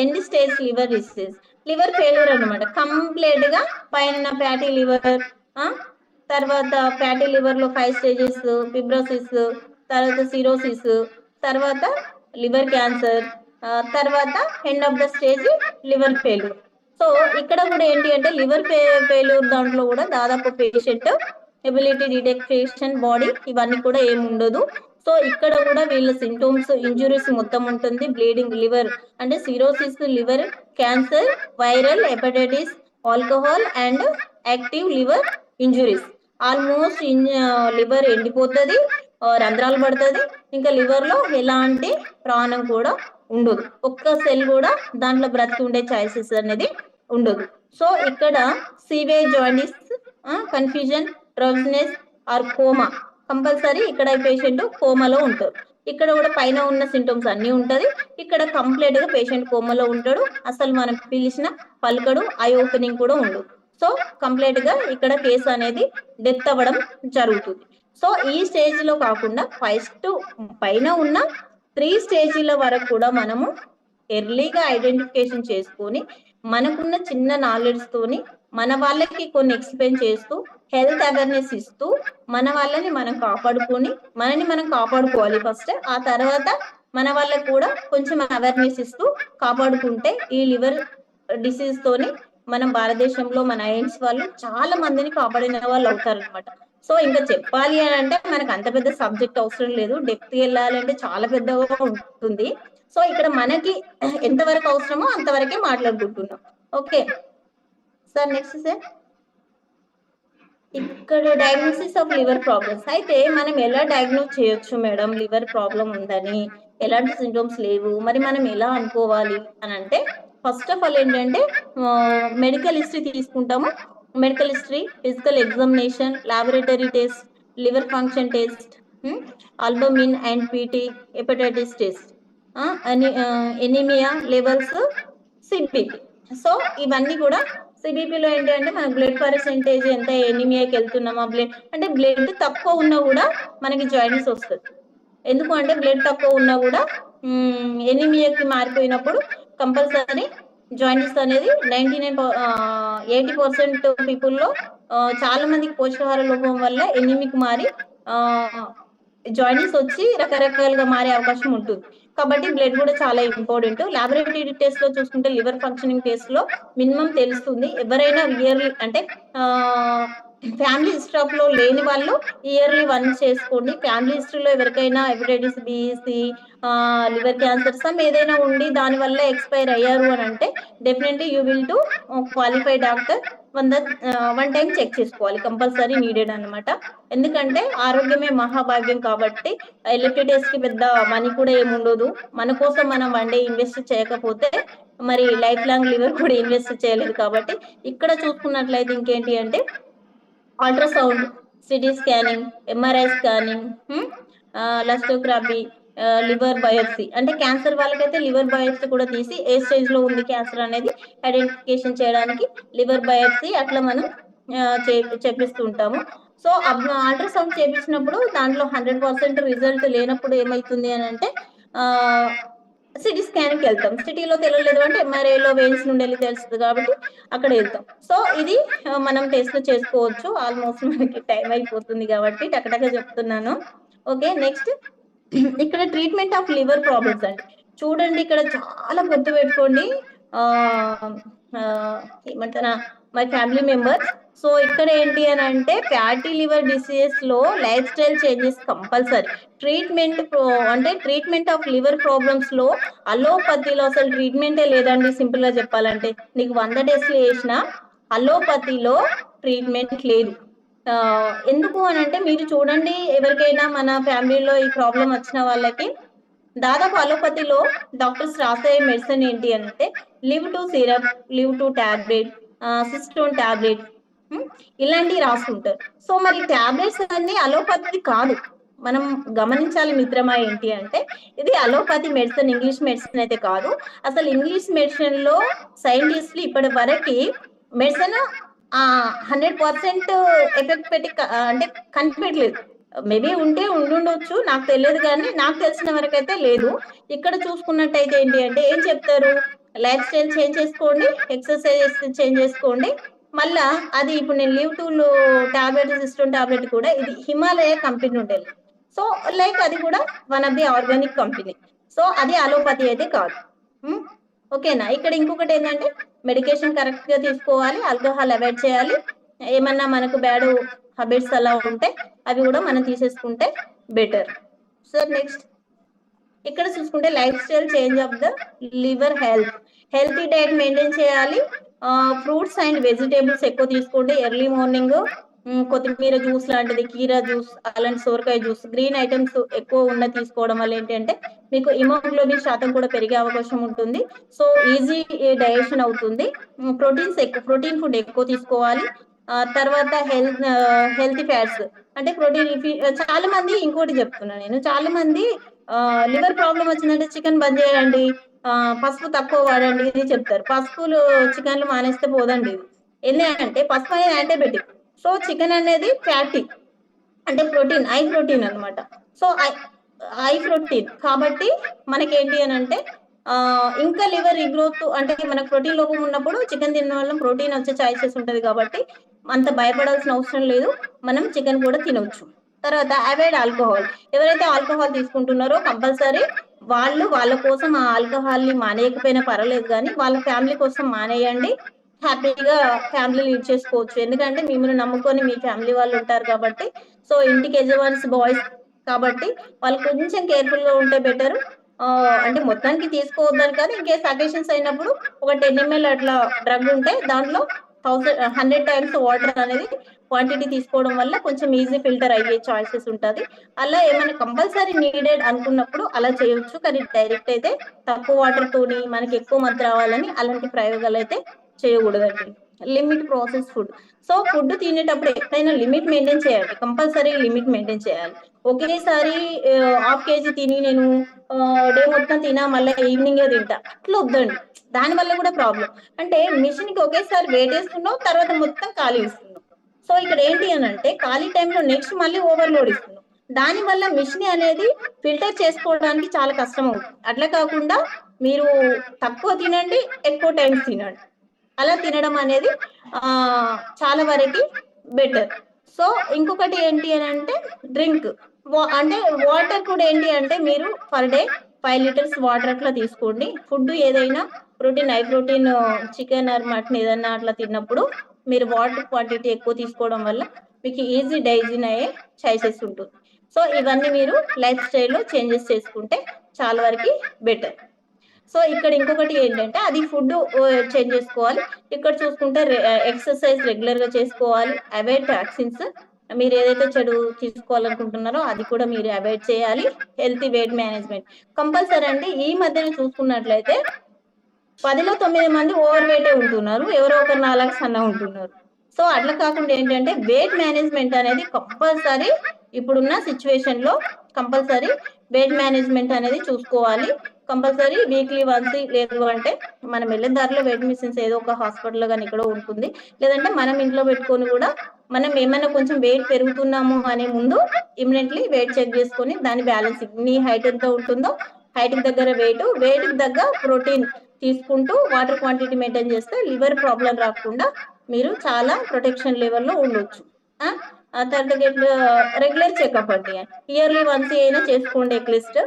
end stage liver disease, liver failure అనమాట. కంప్లీట్ గా పైన ఫ్యాటీ లివర్, తర్వాత ఫ్యాటీ లివర్ లో 5 స్టేజెస్, ఫిబ్రోసిస్, తర్వాత సిరోసిస్, తర్వాత లివర్ క్యాన్సర్, తర్వాత end of the stage liver failure. So ఇక్కడ కూడా ఏంటి అంటే లివర్ ఫెయిల్యూర్ దాంట్లో కూడా దాదాపు పేషెంట్ ఎబిలిటీ డిటెక్షన్ బాడీ ఇవన్నీ కూడా ఏమి ఉండదు. సో ఇక్కడ కూడా వీళ్ళ సింటమ్స్ ఇంజురీస్ మొత్తం ఉంటుంది. బ్లీడింగ్ లివర్ అంటే cirrhosis, liver cancer, viral hepatitis, alcohol and active liver injuries. Almost liver ఎండిపోతుంది, రంధ్రాలు పడుతుంది, ఇంకా లివర్ లో ఎలాంటి ప్రాణం కూడా ఉండదు. ఒక్క సెల్ కూడా దాంట్లో బ్రతికి ఉండే ఛాయిసెస్ అనేది ఉండదు. సో ఇక్కడ severe jaundice, confusion, drowsiness or coma compulsory ఇక్కడ పేషెంట్ కోమాలో ఉంటారు. ఇక్కడ కూడా పైన ఉన్న సింటమ్స్ అన్ని ఉంటది. ఇక్కడ కంప్లీట్ గా పేషెంట్ కోమాలో ఉంటాడు, అసలు మనం పిలిచిన పలకడు, ఐ ఓపెనింగ్ కూడా ఉండదు. సో కంప్లీట్ గా ఇక్కడ కేసు అనేది డెత్ అవ్వడం జరుగుతుంది. సో ఈ స్టేజ్ లో కాకుండా ఫస్ట్ పైన ఉన్న 3 స్టేజీల వరకు కూడా మనము ఎర్లీగా ఐడెంటిఫికేషన్ చేసుకొని మనకున్న చిన్న నాలెడ్జ్ తోని మన వాళ్ళకి కొన్ని ఎక్స్ప్లెయిన్ చేస్తూ హెల్త్ అవేర్నెస్ ఇస్తూ మన వాళ్ళని మనం కాపాడుకొని మనని మనం కాపాడుకోవాలి ఫస్ట్. ఆ తర్వాత మన వాళ్ళకి కూడా కొంచెం అవేర్నెస్ ఇస్తూ కాపాడుకుంటే ఈ లివర్ డిసీజ్ తోని మనం భారతదేశంలో మన ఎయిమ్స్ వాళ్ళు చాలా మందిని కాపాడిన వాళ్ళు అవుతారు అనమాట. సో ఇంకా చెప్పాలి అని అంటే మనకు అంత పెద్ద సబ్జెక్ట్ అవసరం లేదు, డెప్త్ వెళ్ళాలి అంటే చాలా పెద్దగా ఉంటుంది. సో ఇక్కడ మనకి ఎంతవరకు అవసరమో అంతవరకే మాట్లాడుకుంటున్నాం. Okay sir, next sir. ఇక్కడ డయాగ్నోసిస్ ఆఫ్ లివర్ ప్రాబ్లమ్స్ అయితే మనం ఎలా డయాగ్నోస్ చేయొచ్చు మేడం లివర్ ప్రాబ్లం ఉందని, ఎలాంటి సింటమ్స్ లేవు, మరి మనం ఎలా అనుకోవాలి అని అంటే ఫస్ట్ ఆఫ్ ఆల్ ఏంటంటే మెడికల్ హిస్టరీ తీసుకుంటాము. Medical history, physical examination, laboratory test, liver function test, albumin and PT, hepatitis test, anaemia levels, CBP. So ఇవన్నీ కూడా సిబిపిలో ఏంటి అంటే మన బ్లడ్ పర్సెంటేజ్ ఎంత, ఎనీమియాకి వెళ్తున్నామా, బ్లడ్ అంటే బ్లడ్ తక్కువ ఉన్నా కూడా మనకి జాయిండిస్ వస్తుంది. ఎందుకు అంటే బ్లడ్ తక్కువ ఉన్నా కూడా ఎనీమియాకి మారిపోయినప్పుడు కంపల్సరీ జాయిండిస్ అనేది 80% పీపుల్లో చాలా మందికి పోషకాహార లోపం వల్ల ఎనీమిక్ మారి జాయిండిస్ వచ్చి రకరకాలుగా మారే అవకాశం ఉంటుంది. కాబట్టి బ్లడ్ కూడా చాలా ఇంపార్టెంట్. లాబొరేటరీ టెస్ట్ లో చూసుకుంటే లివర్ ఫంక్షనింగ్ టెస్ట్ లో మినిమం తెలుస్తుంది. ఎవరైనా ఇయర్లీ అంటే ఫ్యామిలీ హిస్టరీ లో లేని వాళ్ళు ఇయర్లీ 1 చేసుకోండి. ఫ్యామిలీ హిస్టరీలో ఎవరికైనా hepatitis B, C, liver cancer some ఏదైనా ఉండి దాని వల్ల ఎక్స్పైర్ అయ్యారు అని అంటే definitely you will to qualify doctor one time check చేసుకోవాలి, కంపల్సరీ నీడెడ్ అనమాట. ఎందుకంటే ఆరోగ్యమే మహాభాగ్యం కాబట్టి ఎలక్ట్రిక్ టెస్ట్ కి పెద్ద మనీ కూడా ఏమి ఉండదు. మన కోసం మనం 1 డే ఇన్వెస్ట్ చేయకపోతే మరి లైఫ్ లాంగ్ లివర్ కూడా ఇన్వెస్ట్ చేయలేదు. కాబట్టి ఇక్కడ చూసుకున్నట్లయితే ఇంకేంటి అంటే ultrasound, CT scanning, MRI scanning, elastography, liver biopsy అంటే క్యాన్సర్ వాళ్ళకైతే లివర్ బయోప్సీ కూడా తీసి ఏ స్టేజ్ లో ఉంది క్యాన్సర్ అనేది ఐడెంటిఫికేషన్ చేయడానికి లివర్ బయోప్సీ అట్లా మనం చేపిస్తూ ఉంటాము. సో అల్ట్రాసౌండ్ చేపించినప్పుడు దాంట్లో 100% రిజల్ట్ లేనప్పుడు ఏమైతుంది అని అంటే సిటీ స్కాన్ కి వెళ్తాం. సిటీలో తెలియలేదు అంటే ఎంఆర్ఐలో వెయిన్స్ నుండి వెళ్ళి తెలుస్తుంది కాబట్టి అక్కడ వెళ్తాం. సో ఇది మనం టెస్ట్ చేసుకోవచ్చు. ఆల్మోస్ట్ మనకి టైం అయిపోతుంది కాబట్టి టకటక చెప్తున్నాను. ఓకే, నెక్స్ట్ ఇక్కడ ట్రీట్మెంట్ ఆఫ్ లివర్ ప్రాబ్లమ్స్ అండి. చూడండి ఇక్కడ చాలా గుర్తు పెట్టుకోండి, ఏమంటారా మై ఫ్యామిలీ మెంబర్స్. సో ఇక్కడ ఏంటి అని అంటే ఫ్యాటీ లివర్ డిసీజెస్ లో life style changes compulsory. Treatment of liver problems లో అలోపతిలో అసలు ట్రీట్మెంటే లేదండి. సింపుల్ గా చెప్పాలంటే నీకు 100 టెస్ట్లు చేసినా అలోపతిలో ట్రీట్మెంట్ లేదు. ఎందుకు అని అంటే మీరు చూడండి, ఎవరికైనా మన ఫ్యామిలీలో ఈ ప్రాబ్లం వచ్చిన వాళ్ళకి దాదాపు అలోపతిలో డాక్టర్స్ రాసే మెడిసిన్ ఏంటి అంటే Liv two syrup, Liv two tablet, Cystone tablet ఇలాంటివి రాస్తుంటారు. సో మరి టాబ్లెట్స్ అన్ని అలోపతి కాదు. మనం గమనించాలి మిత్రమా ఏంటి అంటే ఇది అలోపతి మెడిసిన్, ఇంగ్లీష్ మెడిసిన్ అయితే కాదు. అసలు ఇంగ్లీష్ మెడిసిన్ లో సైంటిస్టులు ఇప్పటి వరకు మెడిసిన్ 100% ఎఫెక్ట్ పెట్టి అంటే కనిపెట్టలేదు. మేబీ ఉంటే ఉండుండొచ్చు, నాకు తెలియదు కానీ నాకు తెలిసిన వరకైతే లేదు. ఇక్కడ చూసుకున్నట్టయితే ఏంటి అంటే ఏం చెప్తారు, లైఫ్ స్టైల్ చేంజ్ చేసుకోండి, ఎక్సర్సైజ్ చేంజ్ చేసుకోండి. మళ్ళా అది ఇప్పుడు నేను లీవ్ టూలో టాబ్లెట్ సిస్టమ్ టాబ్లెట్ కూడా ఇది హిమాలయ కంపెనీ ఉండేది. సో లైక్ అది కూడా one of the organic company. So అది అలోపతి అయితే కాదు. ఓకేనా. ఇక్కడ ఇంకొకటి ఏంటంటే మెడికేషన్ కరెక్ట్ గా తీసుకోవాలి, ఆల్కహాల్ అవాయిడ్ చేయాలి. ఏమన్నా మనకు బ్యాడ్ హ్యాబిట్స్ అలా ఉంటే అవి కూడా మనం తీసేసుకుంటే బెటర్. సో నెక్స్ట్ ఇక్కడ చూసుకుంటే life style change of the liver health. Healthy diet maintain చేయాలి. ఫ్రూట్స్ అండ్ వెజిటేబుల్స్ ఎక్కువ తీసుకోండి. ఎర్లీ మార్నింగ్ కొత్తిమీర జ్యూస్ లాంటిది, కీరా జ్యూస్, అలాంటి సోరకాయ జ్యూస్, గ్రీన్ ఐటమ్స్ ఎక్కువ ఉన్న తీసుకోవడం వల్ల ఏంటంటే మీకు హిమోగ్లోబిన్ శాతం కూడా పెరిగే అవకాశం ఉంటుంది. సో ఈజీ డైజెషన్ అవుతుంది. ప్రోటీన్ ఫుడ్ ఎక్కువ తీసుకోవాలి. తర్వాత హెల్తీ ఫ్యాట్స్ అంటే ప్రోటీన్. చాలా మంది ఇంకోటి చెప్తున్నా నేను, చాలా మంది లివర్ ప్రాబ్లం వచ్చిందంటే చికెన్ బంద్ చేయండి, పసుపు తక్కువ వాడండి ఇది చెప్తారు. పసుపులు చికెన్లు మానేస్తే పోదండి. ఎందుకంటే పసుపు అనేది యాంటీబయాటిక్. సో చికెన్ అనేది ఫ్యాటీ అంటే ప్రోటీన్, హై ప్రోటీన్ అనమాట. సో హై ప్రోటీన్ కాబట్టి మనకి ఏంటి అని అంటే ఇంకా లివర్ రీగ్రోత్ అంటే మనకు ప్రోటీన్ లోపం ఉన్నప్పుడు చికెన్ తినడం వల్ల ప్రోటీన్ వచ్చే ఛాయిసెస్ ఉంటది కాబట్టి అంత భయపడాల్సిన అవసరం లేదు, మనం చికెన్ కూడా తినవచ్చు. తర్వాత అవాయిడ్ ఆల్కహాల్. ఎవరైతే ఆల్కహాల్ తీసుకుంటున్నారో కంపల్సరీ వాళ్ళ కోసం ఆ ఆల్కహాల్ ని మానేయకపోయినా పర్వాలేదు కానీ వాళ్ళ ఫ్యామిలీ కోసం మానేయండి. హ్యాపీగా ఫ్యామిలీ లీడ్ చేసుకోవచ్చు. ఎందుకంటే మిమ్మల్ని నమ్ముకొని మీ ఫ్యామిలీ వాళ్ళు ఉంటారు కాబట్టి. సో ఇంటికి యజమాన్స్ బాయ్స్ కాబట్టి వాళ్ళు కొంచెం కేర్ఫుల్ గా ఉంటే బెటర్. అంటే మొత్తానికి తీసుకోవద్దని కానీ ఇన్ కేస్ అకేషన్స్ అయినప్పుడు ఒక 10 ml అట్లా డ్రగ్ ఉంటే దాంట్లో 100 టైమ్స్ వాటర్ అనేది క్వాంటిటీ తీసుకోవడం వల్ల కొంచెం ఈజీ ఫిల్టర్ అయ్యే చాయిసెస్ ఉంటుంది. అలా ఏమైనా కంపల్సరీ నీడెడ్ అనుకున్నప్పుడు అలా చేయొచ్చు. కానీ డైరెక్ట్ అయితే తక్కువ వాటర్ తోని మనకి ఎక్కువ మధ్య రావాలని అలాంటి ప్రయోగాలు అయితే చేయకూడదండి. Limit process food. So food తినేటప్పుడు ఎప్పుడైనా లిమిట్ మెయింటైన్ చేయాలి, కంపల్సరీ లిమిట్ మెయింటైన్ చేయాలి. ఒకేసారి హాఫ్ కేజీ తిని నేను డే మొత్తం తినా మళ్ళీ ఈవినింగ్ తింటా అట్లా వద్దండి. దాని వల్ల కూడా ప్రాబ్లం. అంటే మిషన్ కి ఒకేసారి వెయిట్ వేస్తున్నావు, తర్వాత మొత్తం ఖాళీ ఇస్తున్నావు. సో ఇక్కడ ఏంటి అని అంటే ఖాళీ టైంలో నెక్స్ట్ మళ్ళీ ఓవర్లోడ్ ఇస్తున్నావు. దాని వల్ల మిషన్ అనేది ఫిల్టర్ చేసుకోవడానికి చాలా కష్టం అవుతుంది. అట్లా కాకుండా మీరు తక్కువ తినండి, ఎక్కువ టైం తినండి. అలా తినడం అనేది చాలా వరకు బెటర్. సో ఇంకొకటి ఏంటి అని అంటే డ్రింక్ అంటే వాటర్ కూడా ఏంటి అంటే మీరు పర్ డే 5 లీటర్స్ వాటర్ అట్లా తీసుకోండి. ఫుడ్ ఏదైనా protein, high protein chicken or mutton ఏదైనా అట్లా తిన్నప్పుడు మీరు వాటర్ క్వాంటిటీ ఎక్కువ తీసుకోవడం వల్ల మీకు ఈజీ డైజెషన్ అయ్యే ఛాయిసెస్ ఉంటుంది. సో ఇవన్నీ మీరు లైఫ్ స్టైల్లో చేంజెస్ చేసుకుంటే చాలా వరకు బెటర్. సో ఇక్కడ ఇంకొకటి ఏంటంటే అది ఫుడ్ చేంజ్ చేసుకోవాలి. ఇక్కడ చూసుకుంటే ఎక్సర్సైజ్ రెగ్యులర్ గా చేసుకోవాలి. Avoid toxins. మీరు ఏదైతే చెడు తీసుకోవాలనుకుంటున్నారో అది కూడా మీరు అవాయిడ్ చేయాలి. హెల్తీ వెయిట్ మేనేజ్మెంట్ కంపల్సరీ అండి. ఈ మధ్యన చూసుకున్నట్లయితే 10లో 9 మంది ఓవర్ వెయిట్ ఉంటున్నారు, ఎవరో ఒకరు నాలుగు సన్న ఉంటున్నారు. సో అట్లా కాకుండా ఏంటంటే వెయిట్ మేనేజ్మెంట్ అనేది కంపల్సరీ ఇప్పుడున్న సిచ్యువేషన్ లో కంపల్సరీ వెయిట్ మేనేజ్మెంట్ అనేది చూసుకోవాలి. కంపల్సరీ వీక్లీ వన్స్, లేదు అంటే మనం వెళ్ళే దారిలో వెయిట్ మిషన్స్ ఏదో ఒక హాస్పిటల్ కానీ ఇక్కడ ఉంటుంది, లేదంటే మనం ఇంట్లో పెట్టుకొని కూడా మనం ఏమైనా కొంచెం వెయిట్ పెరుగుతున్నాము అనే ముందు ఇమ్మీడియట్లీ వెయిట్ చెక్ చేసుకొని దాని బ్యాలెన్సింగ్, నీ హైట్ ఎంత ఉంటుందో హైట్ కి దగ్గర వెయిట్ కి దగ్గర ప్రోటీన్ తీసుకుంటూ వాటర్ క్వాంటిటీ మెయింటైన్ చేస్తే లివర్ ప్రాబ్లం రాకుండా మీరు చాలా ప్రొటెక్షన్ లెవెల్లో ఉండొచ్చు. తర్వాత రెగ్యులర్ చెకప్ అండి, ఇయర్లీ వన్స్ అయినా చేసుకోండి అట్లీస్ట్.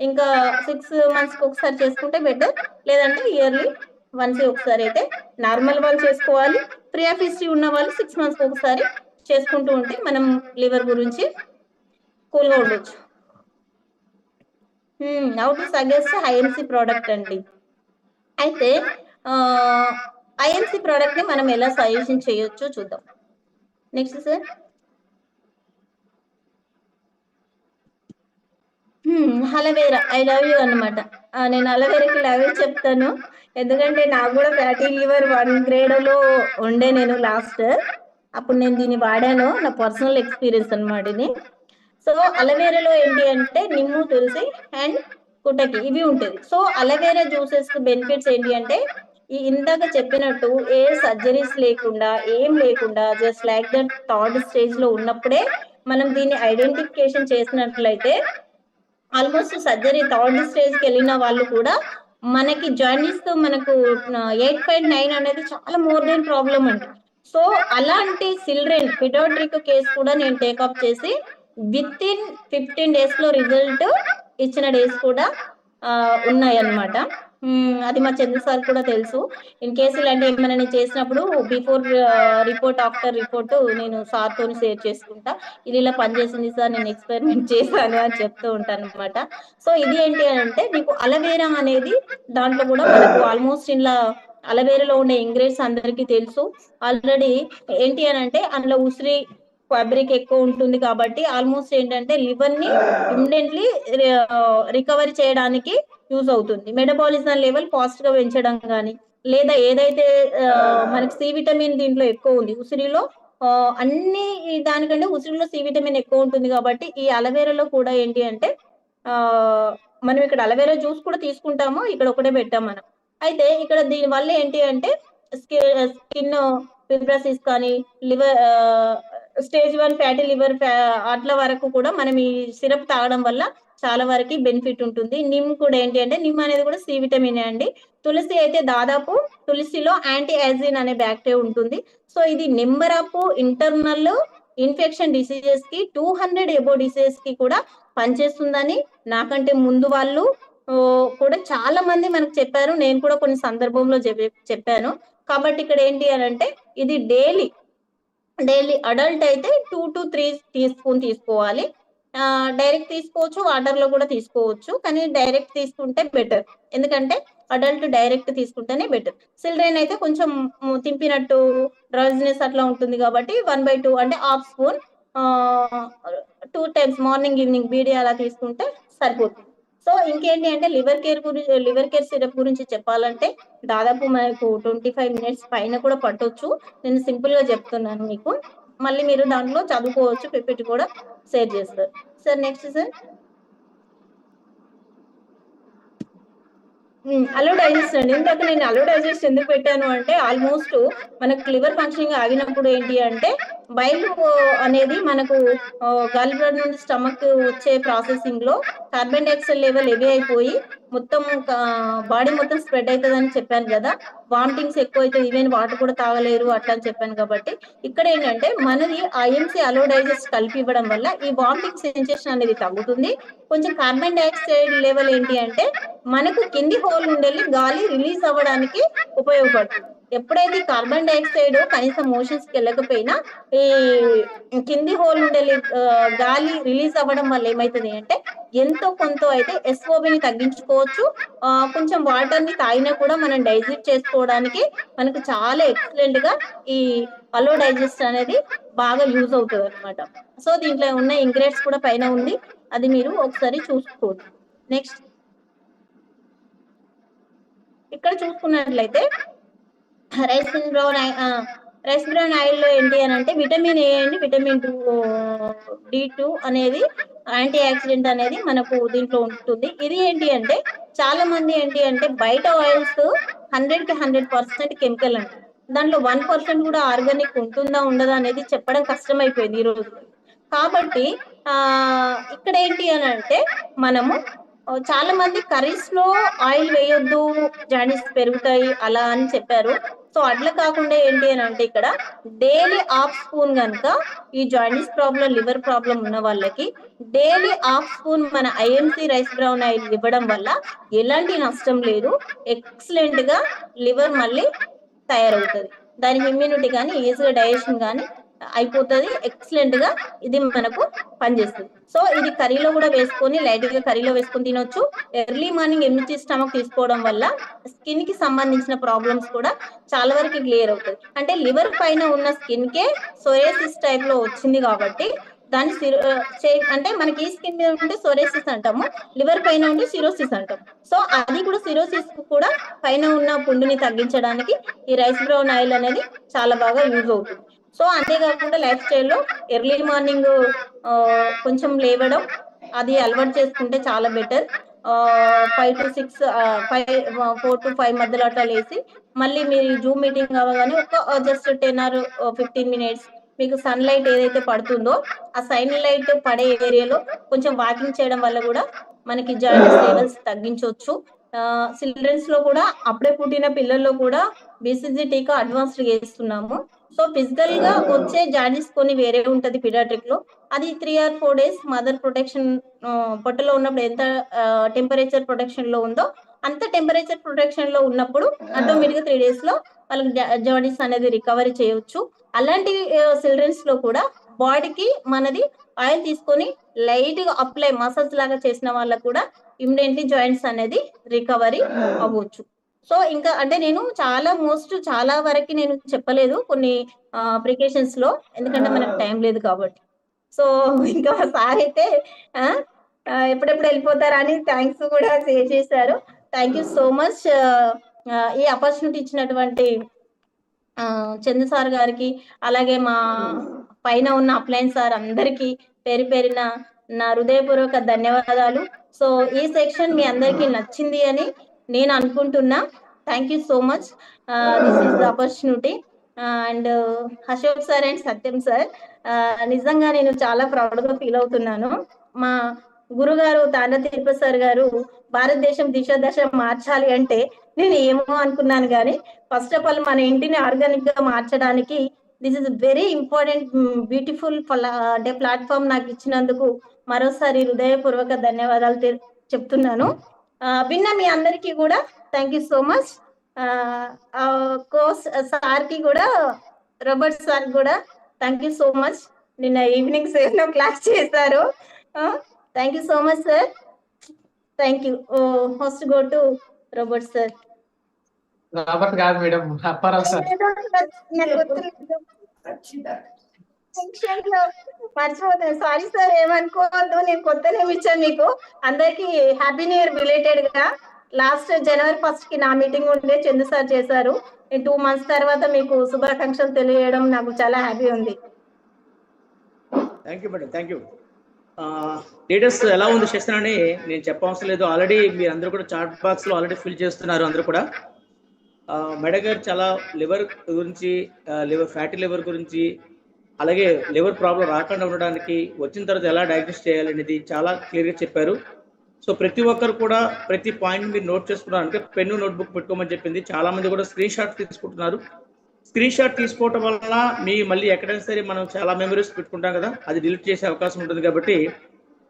ఇంకా 6 months ఒకసారి చేసుకుంటే బెటర్, లేదంటే ఇయర్లీ వన్స్ ఒకసారి అయితే నార్మల్ వాళ్ళు చేసుకోవాలి. ప్రీ ఆఫ్ హిస్టరీ ఉన్న వాళ్ళు 6 months ఒకసారి చేసుకుంటూ ఉంటే మనం లివర్ గురించి కూల్గా ఉండొచ్చు. How to suggest INC product అండి. అయితే ఐఎన్సి ప్రోడక్ట్ ని మనం ఎలా సజెషన్ చేయొచ్చు చూద్దాం. Next sir. Aloe vera I love you అనమాట. నేను అలవేరాకి లవ్ యూ చెప్తాను, ఎందుకంటే నాకు కూడా ఫ్యాటీ లివర్ 1 grade లో ఉండే. నేను లాస్ట్ అప్పుడు నేను దీన్ని వాడాను, నా పర్సనల్ ఎక్స్పీరియన్స్ అనమాట ఇది. సో అలవేరాలో ఏంటి అంటే నిమ్ము, తులసి అండ్ కుటకి ఇవి ఉంటుంది. సో అలవేరా జ్యూసెస్ బెనిఫిట్స్ ఏంటి అంటే ఇందాక చెప్పినట్టు ఏ సర్జరీస్ లేకుండా ఏం లేకుండా just like that third stage లో ఉన్నప్పుడే మనం దీన్ని ఐడెంటిఫికేషన్ చేసినట్లయితే ఆల్మోస్ట్ సర్జరీ థర్డ్ స్టేజ్ కి వెళ్ళిన వాళ్ళు కూడా మనకి జాండీస్ తో మనకు 8.9 అనేది చాలా మోర్ దెన్ ప్రాబ్లం అండి. సో అలాంటి చిల్డ్రన్ పిడియాట్రిక్ కేసు కూడా నేను టేకప్ చేసి విత్ ఇన్ 15 days లో రిజల్ట్ ఇచ్చిన డేస్ కూడా ఉన్నాయి అన్నమాట. అది మా చంద్ర సార్ కూడా తెలుసు. ఇన్ కేసు ఇలాంటి ఏమైనా నేను చేసినప్పుడు బిఫోర్ రిపోర్ట్ ఆఫ్టర్ రిపోర్ట్ నేను సార్ తోని షేర్ చేసుకుంటా. ఇది ఇలా పనిచేసింది సార్, నేను ఎక్స్పెరిమెంట్ చేశాను అని చెప్తూ ఉంటాను అనమాట. సో ఇది ఏంటి అంటే మీకు అలవేరా అనేది దాంట్లో కూడా మనకు ఆల్మోస్ట్ ఇలా అలవేరాలో ఉండే ఇంగ్రీడియంట్స్ అందరికీ తెలుసు. ఆల్రెడీ ఏంటి అని అంటే అందులో ఉసిరి ఫ్యాబ్రిక్ ఎక్కువ ఉంటుంది కాబట్టి ఆల్మోస్ట్ ఏంటంటే లివర్ ని ఇమ్మీడియట్లీ రికవరీ చేయడానికి యూజ్ అవుతుంది. మెటబాలిజం లెవెల్ ఫాస్ట్ గా పెంచడం కానీ, లేదా ఏదైతే మనకి సి విటమిన్ దీంట్లో ఎక్కువ ఉంది ఉసిరిలో, అన్ని దానికంటే ఉసిరిలో సి విటమిన్ ఎక్కువ ఉంటుంది కాబట్టి ఈ అలవేరాలో కూడా ఏంటి అంటే మనం ఇక్కడ అలవేరా జ్యూస్ కూడా తీసుకుంటాము, ఇక్కడ ఒకటే పెట్టాం మనం. అయితే ఇక్కడ దీని వల్ల ఏంటి అంటే స్కిన్ ఫిబ్రసిస్ కానీ, లివర్ స్టేజ్ 1 ఫ్యాటీ లివర్ అట్ల వరకు కూడా మనం ఈ సిరప్ తాగడం వల్ల చాలా వరకు బెనిఫిట్ ఉంటుంది. నిమ్ కూడా ఏంటి అంటే నిమ్ అనేది కూడా సి విటమిన్ అండి. తులసి అయితే దాదాపు తులసిలో యాంటీ యాజిన్ అనే బ్యాక్టీరియా ఉంటుంది. సో ఇది number of internal infection diseases కి 200 ఎబో డిసీజెస్ కి కూడా పనిచేస్తుందని నాకంటే ముందు వాళ్ళు కూడా చాలా మంది మనకు చెప్పారు. నేను కూడా కొన్ని సందర్భంలో చెప్పాను. కాబట్టి ఇక్కడ ఏంటి అని అంటే ఇది డైలీ అడల్ట్ అయితే 2 to 3 టీస్పూన్ తీసుకోవాలి. డైరెక్ట్ తీసుకోవచ్చు, వాటర్ లో కూడా తీసుకోవచ్చు, కానీ డైరెక్ట్ తీసుకుంటే బెటర్. ఎందుకంటే అడల్ట్ డైరెక్ట్ తీసుకుంటేనే బెటర్. చిల్డ్రన్ అయితే కొంచెం తింపినట్టు డ్రౌజినెస్ అట్లా ఉంటుంది కాబట్టి 1/2 అంటే half spoon 2 times morning evening BD అలా తీసుకుంటే సరిపోతుంది. సో ఇంకేంటి అంటే లివర్ కేర్ సిరప్ గురించి చెప్పాలంటే దాదాపు మనకు 25 minutes పైన కూడా పట్టొచ్చు. నేను సింపుల్ గా చెప్తున్నాను మీకు, మళ్ళీ మీరు దాంట్లో చదువుకోవచ్చు, పిపిటి కూడా షేర్ చేస్తారు. సార్ నెక్స్ట్ సార్, అలో డైజెస్ట్ అండి. ఇందాక నేను అలో డైజెస్ట్ ఎందుకు పెట్టాను అంటే ఆల్మోస్ట్ మనకు లివర్ ఫంక్షనింగ్ ఆగినప్పుడు ఏంటి అంటే బైల్ అనేది మనకు గాల్ బ్లాడర్ నుండి స్టమక్ వచ్చే ప్రాసెసింగ్ లో కార్బన్ డైఆక్సైడ్ లెవెల్ హెవీ అయిపోయి మొత్తం బాడీ మొత్తం స్ప్రెడ్ అవుతుంది అని చెప్పాను కదా. వామిటింగ్స్ ఎక్కువ అవుతుంది, ఈవెన్ వాటర్ కూడా తాగలేరు అట్లా అని చెప్పాను. కాబట్టి ఇక్కడ ఏంటంటే మనది ఐఎంసీ అలో డైజెస్ట్ కలిపి ఇవ్వడం వల్ల ఈ వామిటింగ్ సెన్సేషన్ అనేది తగ్గుతుంది. కొంచెం కార్బన్ డైఆక్సైడ్ లెవెల్ ఏంటి అంటే మనకు కింది హోల్ నుండి గాలి రిలీజ్ అవ్వడానికి ఉపయోగపడుతుంది. ఎప్పుడైతే కార్బన్ డైఆక్సైడ్ కనీసం మోషన్స్ కి వెళ్ళకపోయినా ఈ కింది హోల్ నుండి గాలి రిలీజ్ అవ్వడం వల్ల ఏమైతుంది అంటే ఎంతో కొంత అయితే ఎస్ఓబిని తగ్గించుకోవచ్చు. కొంచెం వాటర్ ని తాగినా కూడా మనం డైజెస్ట్ చేసుకోవడానికి మనకు చాలా ఎక్సలెంట్ గా ఈ అలో డైజెస్ట్ అనేది బాగా యూజ్ అవుతుంది అనమాట. సో దీంట్లో ఉన్న ఇంగ్రీడియంట్స్ కూడా పైన ఉంది, అది మీరు ఒకసారి చూసుకోవచ్చు. నెక్స్ట్ ఇక్కడ చూసుకున్నట్లయితే రైస్ బ్రౌన్ ఆయిల్ లో ఏంటి అని అంటే vitamin A and vitamin D2 అనేది యాంటీ ఆక్సిడెంట్ అనేది మనకు దీంట్లో ఉంటుంది. ఇది ఏంటి అంటే చాలా మంది ఏంటి అంటే బయట ఆయిల్స్ 100కి 100% కెమికల్ అండి. దాంట్లో 1% కూడా ఆర్గానిక్ ఉంటుందా ఉండదా అనేది చెప్పడం కష్టమైపోయింది ఈ రోజు. కాబట్టి ఇక్కడ ఏంటి అని అంటే మనము చాలా మంది కర్రీస్ లో ఆయిల్ వేయొద్దు, జాండీస్ పెరుగుతాయి అలా అని చెప్పారు. సో అట్లా కాకుండా ఏంటి అని అంటే ఇక్కడ డైలీ హాఫ్ స్పూన్ కనుక ఈ జాండీస్ ప్రాబ్లం, లివర్ ప్రాబ్లం ఉన్న వాళ్ళకి డైలీ హాఫ్ స్పూన్ మన ఐఎంసీ రైస్ బ్రౌన్ ఆయిల్ ఇవ్వడం వల్ల ఎలాంటి నష్టం లేదు. ఎక్సలెంట్ గా లివర్ మళ్ళీ తయారవుతుంది, దానికి ఇమ్యూనిటీ కానీ ఈజీగా డైజెషన్ కానీ అయిపోతుంది. ఎక్సలెంట్ గా ఇది మనకు పనిచేస్తుంది. సో ఇది కర్రీలో కూడా వేసుకొని లైట్ గా కర్రీలో వేసుకొని తినొచ్చు. ఎర్లీ మార్నింగ్ ఎంటీ స్టమక్ తీసుకోవడం వల్ల స్కిన్ కి సంబంధించిన ప్రాబ్లమ్స్ కూడా చాలా వరకు క్లియర్ అవుతుంది. అంటే లివర్ పైన ఉన్న స్కిన్ కే సోరియాసిస్ టైప్ లో వచ్చింది కాబట్టి దాన్ని అంటే మనకి ఈ స్కిన్ మీద ఉంటే సోరియాసిస్ అంటాము, లివర్ పైన ఉంటే సిరోసిస్ అంటాం. సో అది కూడా సిరోసిస్ కూడా పైన ఉన్న పుండుని తగ్గించడానికి ఈ రైస్ బ్రౌన్ ఆయిల్ అనేది చాలా బాగా యూజ్ అవుతుంది. సో అంతేకాకుండా లైఫ్ స్టైల్లో ఎర్లీ మార్నింగ్ కొంచెం లేవడం అది అలవాటు చేసుకుంటే చాలా బెటర్. 5 to 6 4 to 5 మధ్యలో అట్లా లేసి మళ్ళీ మీరు జూమ్ మీటింగ్ అవ్వగానే ఒక జస్ట్ 10 or 15 minutes మీకు సన్‌లైట్ ఏదైతే పడుతుందో, ఆ సన్‌లైట్ పడే ఏరియాలో కొంచెం వాకింగ్ చేయడం వల్ల గూడా మనకి జాండీస్ లెవెల్స్ తగ్గించొచ్చు. చిల్డ్రన్స్‌లో కూడా అప్పుడే పుట్టిన పిల్లల్లో కూడా బీసీజీ టీకా అడ్వాన్స్‌డ్‌గా ఏస్తున్నాము. సో, ఫిజికల్‌గా వచ్చే జాండీస్ కొన్ని వేరే ఉంటది పీడియాట్రిక్‌లో. అది 3 ఆర్ 4 డేస్ మదర్ ప్రొటెక్షన్ పొట్టలో ఉన్నప్పుడు ఎంత టెంపరేచర్ ప్రొటెక్షన్‌లో ఉందో, అంత టెంపరేచర్ ప్రొటెక్షన్‌లో ఉన్నప్పుడు ఆటోమేటిక్‌గా 3 డేస్‌లో వాళ్ళకి జాండీస్ అనేది రికవరీ చేయొచ్చు. అలాంటి చిల్డ్రన్స్‌లో కూడా బాడీకి మనది ఆయిల్ తీసుకొని లైట్‌గా అప్లై మసాజ్ లాగా చేసిన వాళ్ళకి కూడా ఇమ్మీడియేట్‌లీ జాయింట్స్ అనేది రికవరీ అవ్వచ్చు. సో, ఇంకా అంటే నేను చాలా వరకి నేను చెప్పలేదు కొన్ని ప్రికాషన్స్‌లో ఎందుకంటే మనకు టైం లేదు కాబట్టి. సో, ఇంకా మా సారయితే ఆ! ఎప్పుడెప్పుడు ఎళ్ళిపోతారా అని థాంక్స్ కూడా షేర్ చేశారు. Thank you so much. ఈ ఆపర్చునిటీ ఇచ్చినటువంటి చందు సార్ గారికి, అలాగే మా పైన ఉన్న అప్లయన్స్ సార్ అందరికీ పేరు పేరున నా హృదయపూర్వక ధన్యవాదాలు. సో, ఈ సెక్షన్ మీ అందరికీ నచ్చింది అని నేను అనుకుంటున్నా. Thank you so much. This is the opportunity. And Ashok sir and Satyam sir, నిజంగా నేను చాలా ప్రౌడ్‌గా ఫీల్ అవుతున్నాను. మా గురుగారు తాండ్ర తిరుపతి సార్ గారు భారతదేశం దిశ దశ మార్చాలి అంటే నేను ఏమో అనుకున్నాను గానీ, ఫస్ట్ ఆఫ్ ఆల్ మన ఇంటిని ఆర్గానిక్‌గా మార్చడానికి this is very important beautiful అంటే ప్లాట్‌ఫార్మ్ నాకిచ్చినందుకు మరోసారి హృదయపూర్వక ధన్యవాదాలు చెప్తున్నాను. విన్న మీ అందరికీ గూడా thank you so much. Course సార్‌కి గూడా రాబర్ట్ సార్‌కి గూడా థాంక్ యూ సో మచ్. నిన్న ఈవినింగ్ 7:00 క్లాస్ చేశారు. Thank you so much sir. Thank you. First go to Robert sir. Robert కాదు మేడం, అప్పారావు సార్. మర్చిపోతాను. సారీ సార్, ఏమనుకోవద్దు. నేను కొత్త నేమ్ ఇచ్చాను మీకు. అందరికి హ్యాపీ న్యూ ఇయర్ బిలేటెడ్‌గా. లాస్ట్ జనవరి 1కి నా మీటింగ్ ఉండే చందు సార్ చేశారు. నేను 2 మంత్స్ తర్వాత మీకు శుభాకాంక్షలు తెలియజేయడం నాకు చాలా హ్యాపీ ఉంది. Thank you madam, thank you. Leaders ఎలా ఉంది సెషన్ అని నేను చెప్పవసరం లేదు. ఆల్రెడీ మీరు అందరూ కూడా చాట్ బాక్స్లో ఆల్రెడీ ఫిల్ చేస్తున్నారు అందరూ కూడా. మేడం గారు చాలా లివర్ గురించి, ఫ్యాటీ లివర్ గురించి, అలాగే లివర్ ప్రాబ్లం రాకుండా ఉండడానికి వచ్చిన తర్వాత ఎలా డయాగ్నోస్ చేయాలనేది చాలా క్లియర్గా చెప్పారు. సో ప్రతి ఒక్కరు కూడా ప్రతి పాయింట్ మీరు నోట్ చేసుకున్నారు అంటే పెన్ను నోట్బుక్ పెట్టుకోమని చెప్పింది. చాలా మంది కూడా స్క్రీన్ షాట్ తీసుకుంటున్నారు. స్క్రీన్ షాట్ తీసుకోవటం వల్ల మీ మళ్ళీ ఎక్కడైనా సరే మనం చాలా మెమరీస్ పెట్టుకుంటాం కదా, అది డిలీట్ చేసే అవకాశం ఉంటుంది కాబట్టి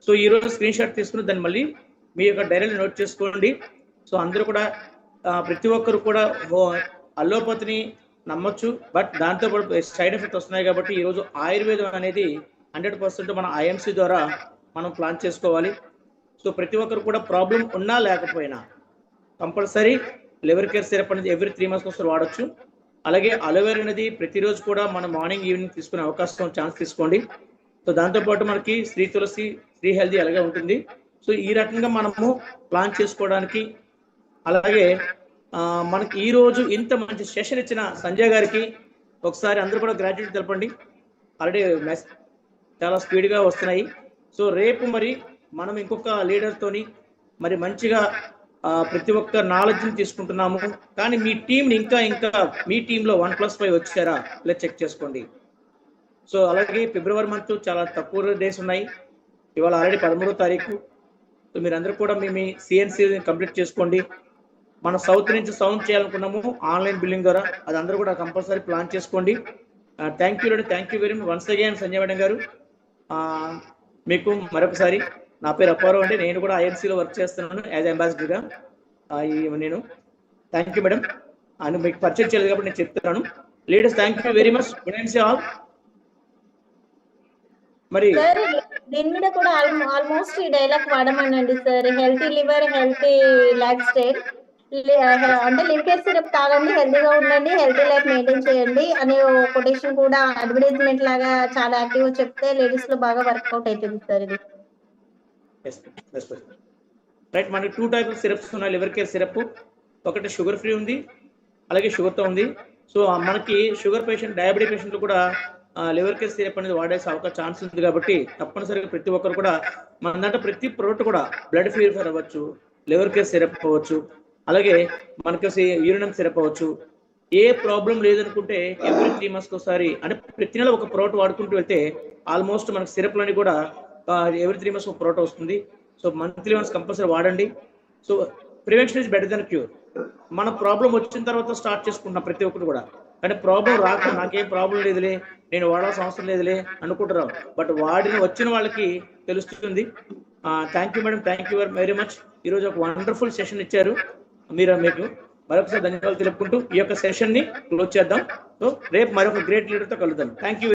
సో ఈరోజు స్క్రీన్ షాట్ తీసుకుని దాన్ని మళ్ళీ మీ యొక్క డైరీలో నోట్ చేసుకోండి. సో అందరూ కూడా ప్రతి ఒక్కరు కూడా అల్లోపతిని నమ్మొచ్చు, బట్ దాంతోపాటు సైడ్ ఎఫెక్ట్ వస్తున్నాయి కాబట్టి ఈరోజు ఆయుర్వేదం అనేది 100% మన ఐఎంసీ ద్వారా మనం ప్లాన్ చేసుకోవాలి. సో ప్రతి ఒక్కరు కూడా ప్రాబ్లం ఉన్నా లేకపోయినా కంపల్సరీ లివర్ కేర్ సిరప్ అనేది ఎవ్రీ 3 months ఒకసారి వాడచ్చు. అలాగే అలోవేరా అనేది ప్రతిరోజు కూడా మనం మార్నింగ్ ఈవినింగ్ తీసుకునే అవకాశం ఛాన్స్ తీసుకోండి. సో దాంతోపాటు మనకి శ్రీ తులసి, శ్రీ హెల్దీ అలాగే ఉంటుంది. సో ఈ రకంగా మనము ప్లాన్ చేసుకోవడానికి, అలాగే మనకి ఈ రోజు ఇంత మంచి సెషన్ ఇచ్చిన సంజయ్ గారికి ఒకసారి అందరూ కూడా గ్రాడ్యుయేట్ తెలపండి. ఆల్రెడీ చాలా స్పీడ్గా వస్తున్నాయి. సో రేపు మరి మనం ఇంకొక లీడర్తోని మరి మంచిగా ప్రతి ఒక్క నాలెడ్జ్ని తీసుకుంటున్నాము. కానీ మీ టీంని ఇంకా మీ టీంలో 1+5 వచ్చారా ఇలా చెక్ చేసుకోండి. సో అలాగే ఫిబ్రవరి మంత్ చాలా తక్కువ డేస్ ఉన్నాయి. ఇవాళ ఆల్రెడీ 13వ తారీఖు. సో మీరందరూ కూడా మీ సిఎన్సి కంప్లీట్ చేసుకోండి. మనం సౌత్ నుంచి సౌండ్ చేయాలనుకున్నాము ఆన్లైన్ బిల్లింగ్ ద్వారా, అది అందరూ కూడా కంపల్సరీ ప్లాన్ చేసుకోండి. Thank you very much once again Sanjay madam గారు. మీకు మరొకసారి నా పేరు అప్పారావు అండి. నేను కూడా ఐఎన్సీలో వర్క్ చేస్తున్నాను యాజ్ అంబాసిడర్గా. నేను థ్యాంక్ యూ మేడం. అని మీకు పరిచయం చేయలేదు కాబట్టి నేను చెప్తున్నాను. Leaders thank you very much. Good night all. మరి దీని మీద కూడా ఆల్మోస్ట్ ఈ డైలాగ్ వాడమనండి sir. Healthy liver, healthy lifestyle. అంటే లివర్ కేర్ సిరప్ తాగండి, హెల్తీగా ఉండండి, హెల్తీ లైఫ్ మెయింటైన్ చేయండి అనే కొటేషన్ కూడా అడ్వర్టైజ్మెంట్ లాగా చాలా యాక్టివ్గా చెప్తే లేడీస్ లో బాగా వర్కౌట్ అవుతుంది సార్ ఇది. రైట్, మనకి 2 types ఆఫ్ సిరప్స్ ఉన్నాయి లివర్ కేర్ సిరప్. ఒకటి షుగర్ ఫ్రీ ఉంది, అలాగే షుగర్తో ఉంది. సో మనకి షుగర్ పేషెంట్, డయాబెటిక్ పేషెంట్లు కూడా లివర్ కేర్ సిరప్ అనేది వాడేసే అవకాశం ఛాన్స్ ఉంది కాబట్టి తప్పనిసరిగా ప్రతి ఒక్కరు కూడా మన దాంట్లో ప్రతి ప్రోడక్ట్ కూడా బ్లడ్ ప్యూరిఫైర్ అవ్వచ్చు, లివర్ కేర్ సిరప్ అవ్వచ్చు, అలాగే మనకి యూరినం సిరప్ అవ్వచ్చు. ఏ ప్రాబ్లం లేదనుకుంటే ఎవ్రీ 3 months ఒకసారి అంటే ప్రతి నెల ఒక ప్రోడక్ట్ వాడుకుంటూ వెళ్తే ఆల్మోస్ట్ మనకు సిరప్లని కూడా ఎవ్రీ 3 months ఒక ప్రోడక్ట్ వస్తుంది. సో మంత్లీ వన్స్ కంపల్సరీ వాడండి. So prevention is better than cure. మన ప్రాబ్లం వచ్చిన తర్వాత స్టార్ట్ చేసుకుంటున్నాం ప్రతి ఒక్కరు కూడా. అంటే ప్రాబ్లం రాక నాకేం ప్రాబ్లం లేదులే, నేను వాడాల్సిన అవసరం లేదులే అనుకుంటున్నాం. బట్ వచ్చిన వాళ్ళకి తెలుస్తుంది. Thank you madam, thank you very much. ఈరోజు ఒక వండర్ఫుల్ సెషన్ ఇచ్చారు. మీకు మరొకసారి ధన్యవాదాలు తెలుపుకుంటూ ఈ యొక్క సెషన్ ని క్లోజ్ చేద్దాం. సో రేపు మరొక గ్రేట్ లీడర్ తో కలుద్దాం. Thank you.